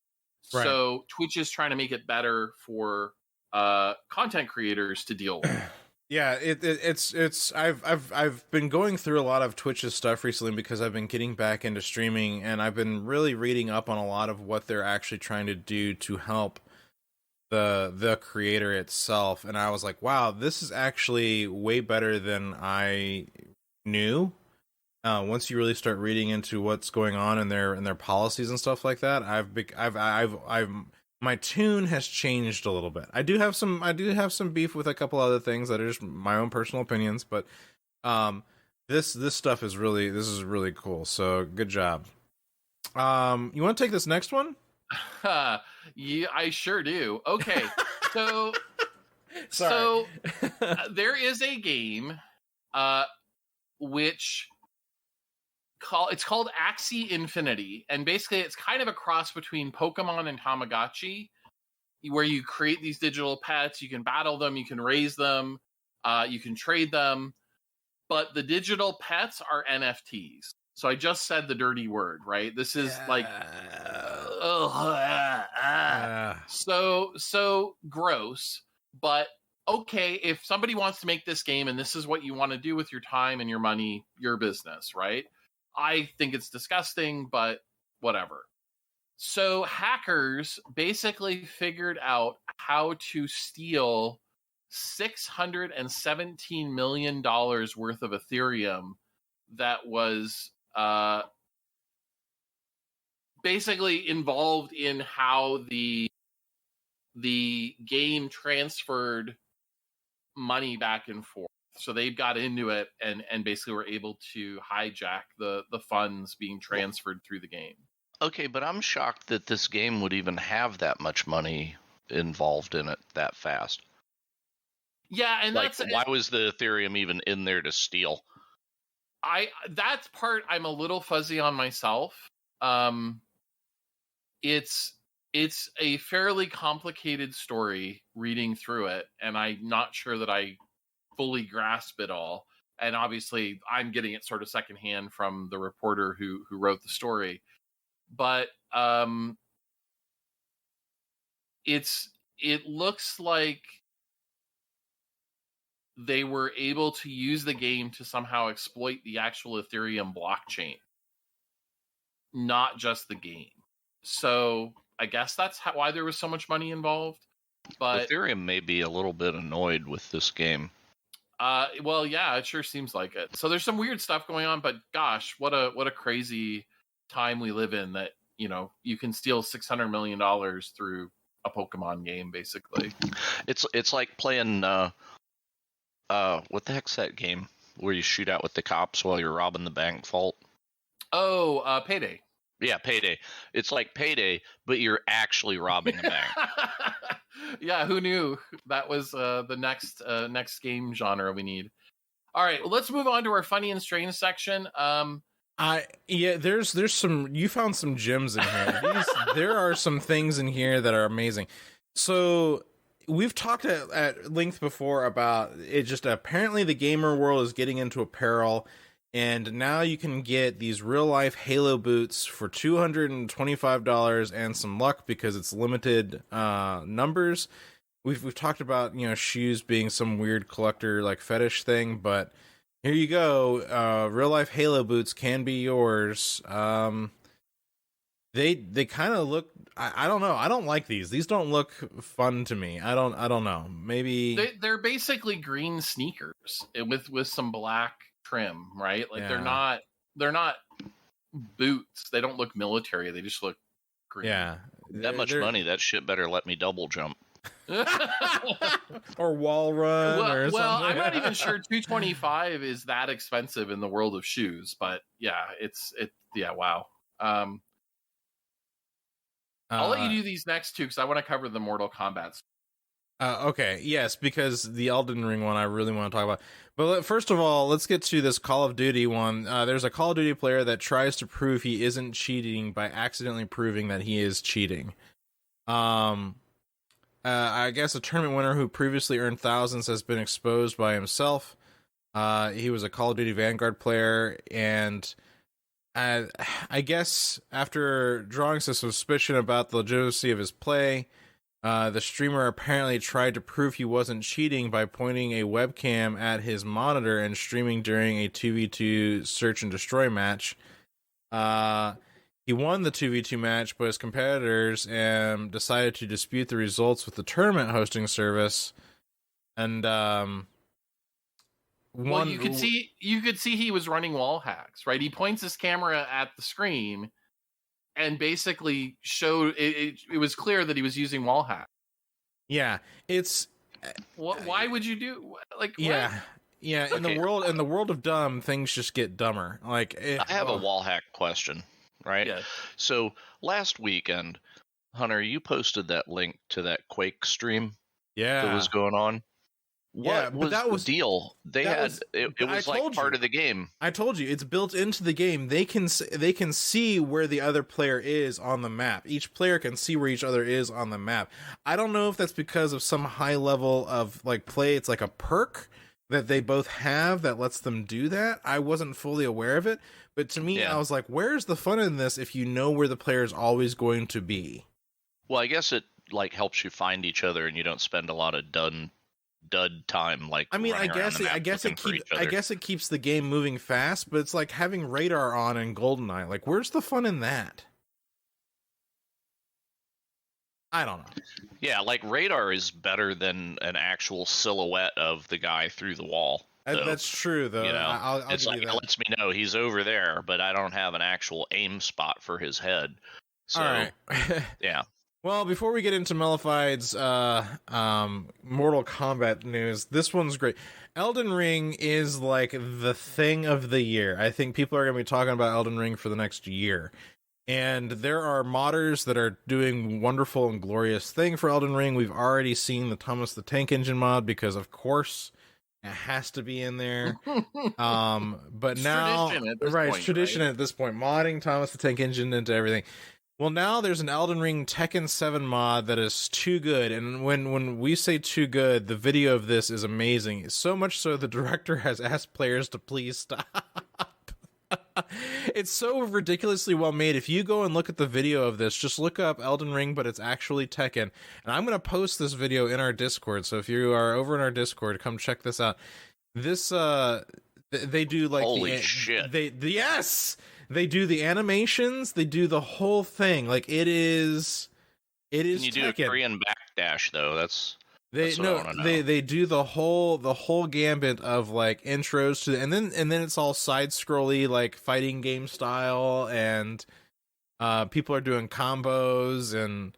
Right. So Twitch is trying to make it better for content creators to deal with. Yeah, it's I've been going through a lot of Twitch's stuff recently because I've been getting back into streaming, and I've been really reading up on a lot of what they're actually trying to do to help the creator itself. And I was like, wow, this is actually way better than I knew. Once you really start reading into what's going on in their policies and stuff like that, I've my tune has changed a little bit. I do have some beef with a couple other things that are just my own personal opinions, but this stuff is really cool. So good job. You want to take this next one? Yeah, I sure do. Okay, so there is a game, which it's called Axie Infinity, and basically it's kind of a cross between Pokemon and Tamagotchi, where you create these digital pets, you can battle them, you can raise them, you can trade them, but the digital pets are NFTs. So I just said the dirty word, right? This is so gross, but okay, if somebody wants to make this game and this is what you want to do with your time and your money, your business, right? I think it's disgusting, but whatever. So hackers basically figured out how to steal $617 million worth of Ethereum that was basically involved in how the game transferred money back and forth. So they got into it and basically were able to hijack the funds being transferred through the game. Okay, but I'm shocked that this game would even have that much money involved in it that fast. Yeah, and why was the Ethereum even in there to steal? That's part I'm a little fuzzy on myself. It's a fairly complicated story reading through it, and I'm not sure that I fully grasp it all. And obviously I'm getting it sort of secondhand from the reporter who wrote the story. But it looks like they were able to use the game to somehow exploit the actual Ethereum blockchain, not just the game. So I guess that's why there was so much money involved. But Ethereum may be a little bit annoyed with this game. Well, yeah, it sure seems like it. So there's some weird stuff going on, but gosh, what a crazy time we live in that, you can steal $600 million through a Pokemon game, basically. It's like playing what the heck's that game where you shoot out with the cops while you're robbing the bank vault? Oh, Payday. Yeah, Payday. It's like Payday, but you're actually robbing a bank. Yeah, who knew that was the next game genre we need. All right, well, let's move on to our funny and strange section. There's some, you found some gems in here. There are some things in here that are amazing. So we've talked at length before about it. Just apparently the gamer world is getting into apparel, and now you can get these real life Halo boots for $225 and some luck because it's limited numbers. We've talked about, you know, shoes being some weird collector like fetish thing, but here you go. Real life Halo boots can be yours. They kind of look. I don't know. I don't like these. These don't look fun to me. I don't know. Maybe they're basically green sneakers with some black trim, right? Like Yeah. they're not boots. They don't look military. They just look green. Yeah. That much money, that shit better let me double jump. Or wall run or something. Well, I'm not even sure 225 is that expensive in the world of shoes, but yeah, wow. I'll let you do these next two because I want to cover the Mortal Kombat. Okay, yes, because the Elden Ring one I really want to talk about. But first of all, let's get to this Call of Duty one. There's a Call of Duty player that tries to prove he isn't cheating by accidentally proving that he is cheating. I guess a tournament winner who previously earned thousands has been exposed by himself. He was a Call of Duty Vanguard player, and I guess after drawing some suspicion about the legitimacy of his play, the streamer apparently tried to prove he wasn't cheating by pointing a webcam at his monitor and streaming during a 2v2 search and destroy match. He won the 2v2 match, but his competitors decided to dispute the results with the tournament hosting service. And you could see he was running wall hacks, right? He points his camera at the screen and basically showed it was clear that he was using wall hack. Yeah, it's why would you do like yeah. what? Yeah, in the world of dumb, things just get dumber. Like I have a wall hack question, right? Yeah. So last weekend, Hunter, you posted that link to that Quake stream that was going on. What was the deal? It was like part of the game. I told you, it's built into the game. They can see where the other player is on the map. Each player can see where each other is on the map. I don't know if that's because of some high level of like play. It's like a perk that they both have that lets them do that. I wasn't fully aware of it, but to me, I was like, where's the fun in this if you know where the player is always going to be? Well, I guess it like helps you find each other and you don't spend a lot of dud time. Like, I mean, I guess it keeps the game moving fast, but it's like having radar on in GoldenEye. Like, where's the fun in that? I don't know. Yeah, like radar is better than an actual silhouette of the guy through the wall. So, that's true, though. You know, I'll it's like it lets me know he's over there, but I don't have an actual aim spot for his head. So, all right. Yeah. Well, before we get into Mellified's Mortal Kombat news, this one's great. Elden Ring is like the thing of the year. I think people are going to be talking about Elden Ring for the next year. And there are modders that are doing wonderful and glorious thing for Elden Ring. We've already seen the Thomas the Tank Engine mod because, of course, it has to be in there. But it's now, tradition at this point, modding Thomas the Tank Engine into everything. Well, now there's an Elden Ring Tekken 7 mod that is too good, and when we say too good, the video of this is amazing. So much so the director has asked players to please stop. It's so ridiculously well made. If you go and look at the video of this, just look up Elden Ring, but it's actually Tekken. And I'm going to post this video in our Discord, so if you are over in our Discord, come check this out. This, they do like... Holy shit. Yes! They do the animations. They do the whole thing. Like it is. Can you do a Korean backdash though? They do the whole gambit of like intros to, and then it's all side scrolly like fighting game style, and people are doing combos, and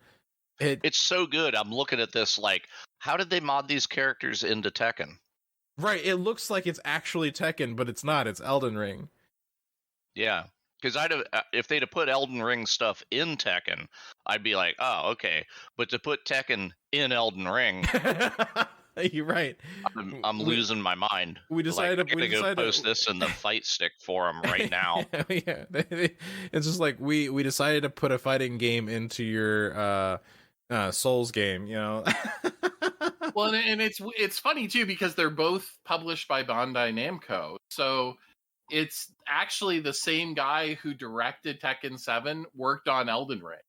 it's so good. I'm looking at this like, how did they mod these characters into Tekken? Right. It looks like it's actually Tekken, but it's not. It's Elden Ring. Yeah. Because if they'd have put Elden Ring stuff in Tekken, I'd be like, oh, okay. But to put Tekken in Elden Ring, you're right. I'm losing my mind. We decided to go post this in the fight stick forum right now. Yeah, it's just like we decided to put a fighting game into your Souls game, Well, and it's funny too because they're both published by Bandai Namco, so it's actually the same guy who directed Tekken 7 worked on Elden Ring.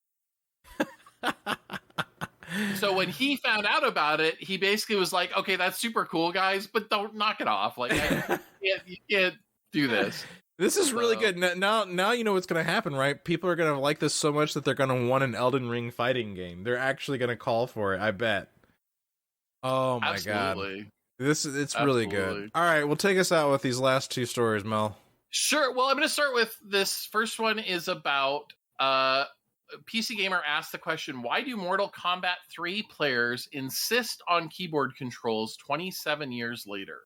So when he found out about it, he basically was like, "Okay, that's super cool, guys, but don't knock it off. Like, you can't do this." This is really good. Now you know what's going to happen, right? People are going to like this so much that they're going to want an Elden Ring fighting game. They're actually going to call for it, I bet. Oh my Absolutely. god. It's really good. All right, well, take us out with these last two stories, Mel. Sure. Well, I'm going to start with this first one is about PC Gamer asked the question, why do Mortal Kombat 3 players insist on keyboard controls 27 years later?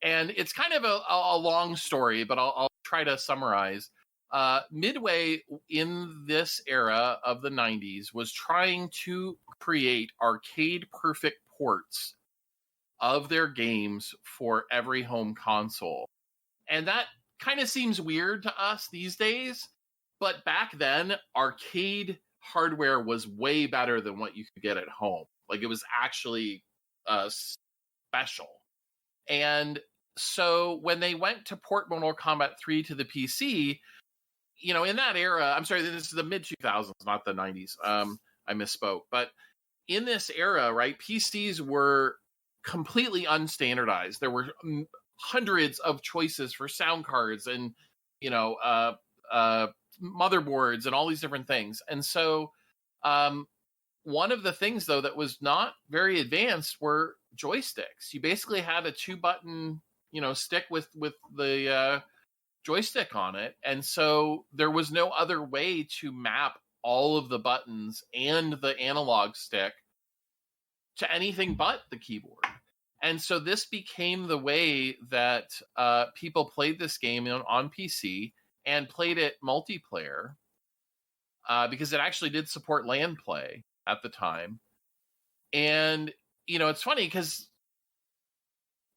And it's kind of a long story, but I'll try to summarize. Midway in this era of the 90s was trying to create arcade-perfect ports of their games for every home console. And that kind of seems weird to us these days, but back then, arcade hardware was way better than what you could get at home. Like, it was actually special. And so when they went to port Mortal Kombat 3 to the PC, in that era, I'm sorry, this is the mid-2000s, not the 90s. I misspoke. But in this era, right, PCs were completely unstandardized. There were hundreds of choices for sound cards and, motherboards and all these different things. And so one of the things, though, that was not very advanced were joysticks. You basically had a 2-button, stick with the joystick on it. And so there was no other way to map all of the buttons and the analog stick to anything but the keyboard. And so this became the way that people played this game on PC and played it multiplayer because it actually did support LAN play at the time. And, it's funny because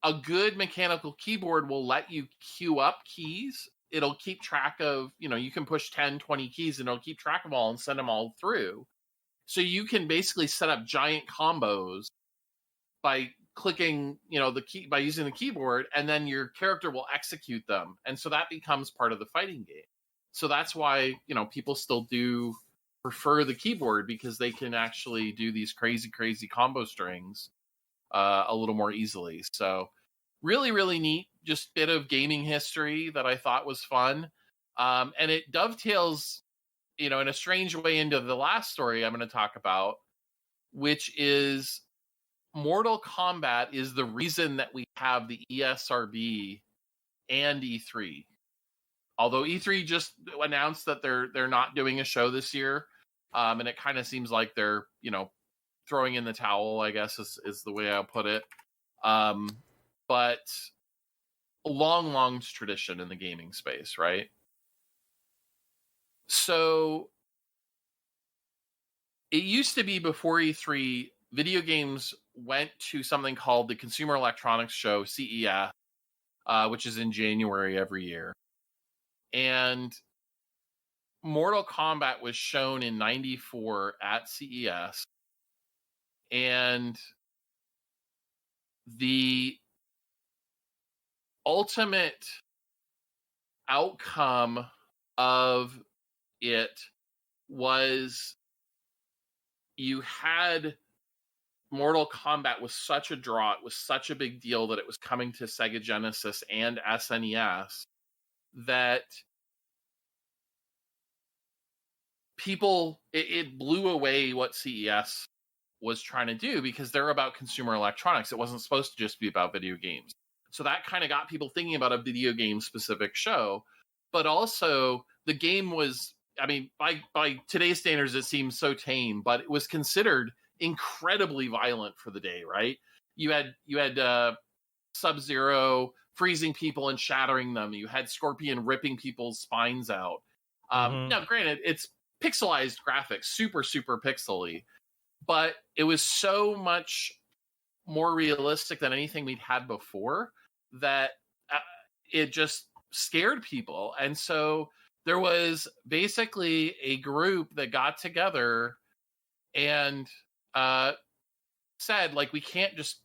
a good mechanical keyboard will let you queue up keys. It'll keep track of, you can push 10, 20 keys and it'll keep track of all and send them all through. So you can basically set up giant combos by clicking, the key, by using the keyboard, and then your character will execute them. And so that becomes part of the fighting game. So that's why, people still do prefer the keyboard because they can actually do these crazy, crazy combo strings a little more easily. So really, really neat, just bit of gaming history that I thought was fun. And it dovetails, in a strange way into the last story I'm going to talk about, which is Mortal Kombat is the reason that we have the ESRB and E3. Although E3 just announced that they're not doing a show this year, and it kind of seems like they're, throwing in the towel, I guess is the way I'll put it. But a long tradition in the gaming space, right? So it used to be before E3, video games went to something called the Consumer Electronics Show, CES, which is in January every year. And Mortal Kombat was shown in 94 at CES. And the ultimate outcome of it was you had Mortal Kombat was such a draw, it was such a big deal that it was coming to Sega Genesis and SNES that people, it blew away what CES was trying to do because they're about consumer electronics. It wasn't supposed to just be about video games. So that kind of got people thinking about a video game specific show. But also the game was, by today's standards, it seems so tame, but it was considered incredibly violent for the day, right? You had Sub-Zero freezing people and shattering them. You had Scorpion ripping people's spines out. Now, granted, it's pixelized graphics, super, super pixely, but it was so much more realistic than anything we'd had before that it just scared people. And so there was basically a group that got together and said, like, we can't just,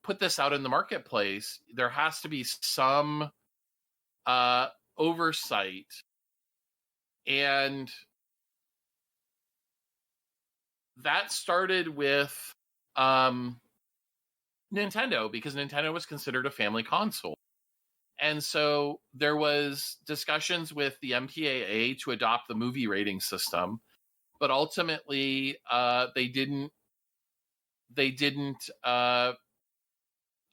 put this out in the marketplace. There has to be some oversight. And that started with Nintendo, because Nintendo was considered a family console. And so there was discussions with the MPAA to adopt the movie rating system, but ultimately they didn't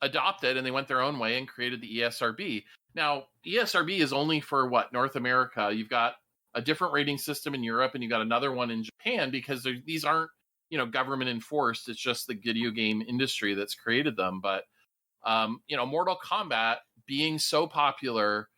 adopt it, and they went their own way and created the ESRB. Now, ESRB is only for North America. You've got a different rating system in Europe, and you've got another one in Japan, because these aren't, government enforced. It's just the video game industry that's created them. But, Mortal Kombat, being so popular,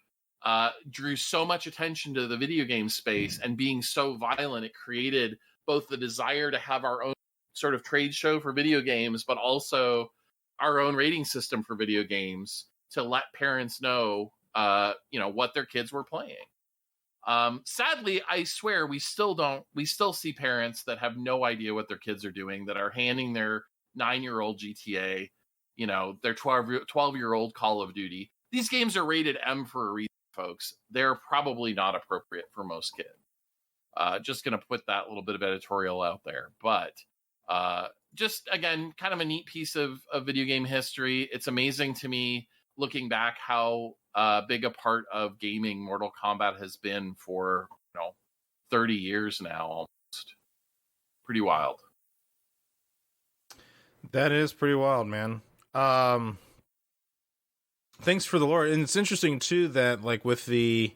drew so much attention to the video game space, and being so violent, it created both the desire to have our own sort of trade show for video games, but also our own rating system for video games to let parents know, what their kids were playing. Sadly, I swear we still see parents that have no idea what their kids are doing, that are handing their 9-year-old GTA, their 12-year-old Call of Duty. These games are rated M for a reason, folks. They're probably not appropriate for most kids. Just going to put that little bit of editorial out there. But just, again, kind of a neat piece of video game history. It's amazing to me, looking back, how big a part of gaming Mortal Kombat has been for 30 years now, almost. Pretty wild. That is pretty wild, man. Thanks for the lore. And it's interesting too that, like, with the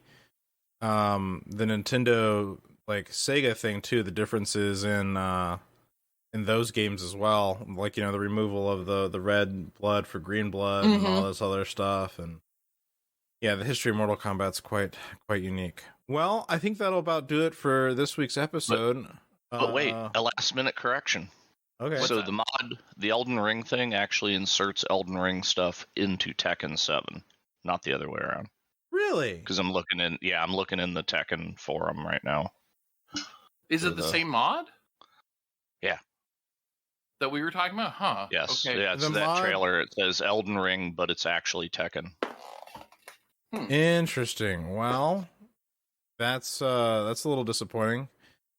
Nintendo, like, Sega thing too, the differences in those games as well, like, the removal of the red blood for green blood, and all this other stuff. And yeah, the history of Mortal Kombat's quite unique. Well, I think that'll about do it for this week's episode. But wait, a last minute correction. Okay. So the mod, the Elden Ring thing, actually inserts Elden Ring stuff into Tekken 7, not the other way around. Really? Because I'm looking in the Tekken forum right now. Is it the same mod? Yeah. That we were talking about? Huh. Yes. Okay. Yeah, it's that trailer. It says Elden Ring, but it's actually Tekken. Interesting. Well, that's a little disappointing.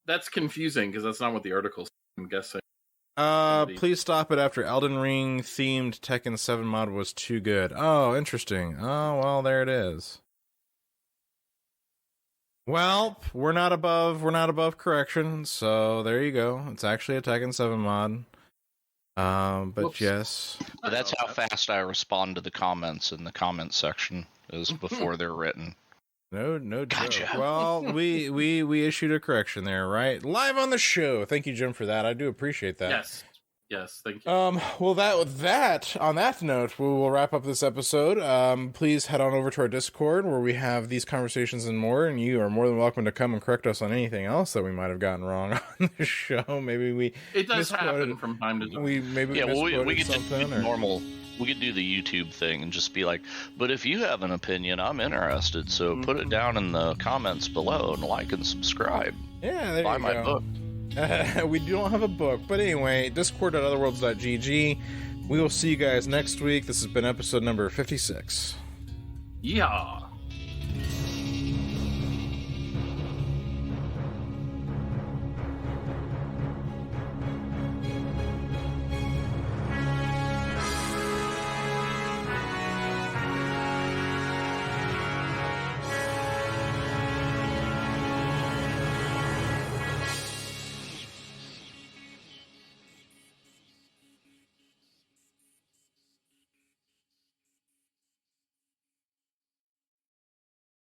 That's confusing, because that's not what the article said, I'm guessing. Please stop it after Elden Ring themed Tekken 7 mod was too good. Oh, interesting. Oh, well, there it is. Well, we're not above correction, so there you go. It's actually a Tekken 7 mod. But Whoops. Yes. But that's how fast I respond to the comments in the comment section, is before they're written. No gotcha. Joke. Well, we issued a correction there, right? Live on the show. Thank you, Jim, for that. I do appreciate that. Yes, thank you. Well, on that note, we will wrap up this episode. Please head on over to our Discord, where we have these conversations and more, and you are more than welcome to come and correct us on anything else that we might have gotten wrong on the show. Maybe it does happen from time to time. We could something do normal. We could do the YouTube thing and just be like, but if you have an opinion, I'm interested, so put it down in the comments below and like and subscribe. Yeah, there Buy you my go. book. We don't have a book, but anyway, discord.otherworlds.gg. We will see you guys next week. This has been episode number 56. Yeah.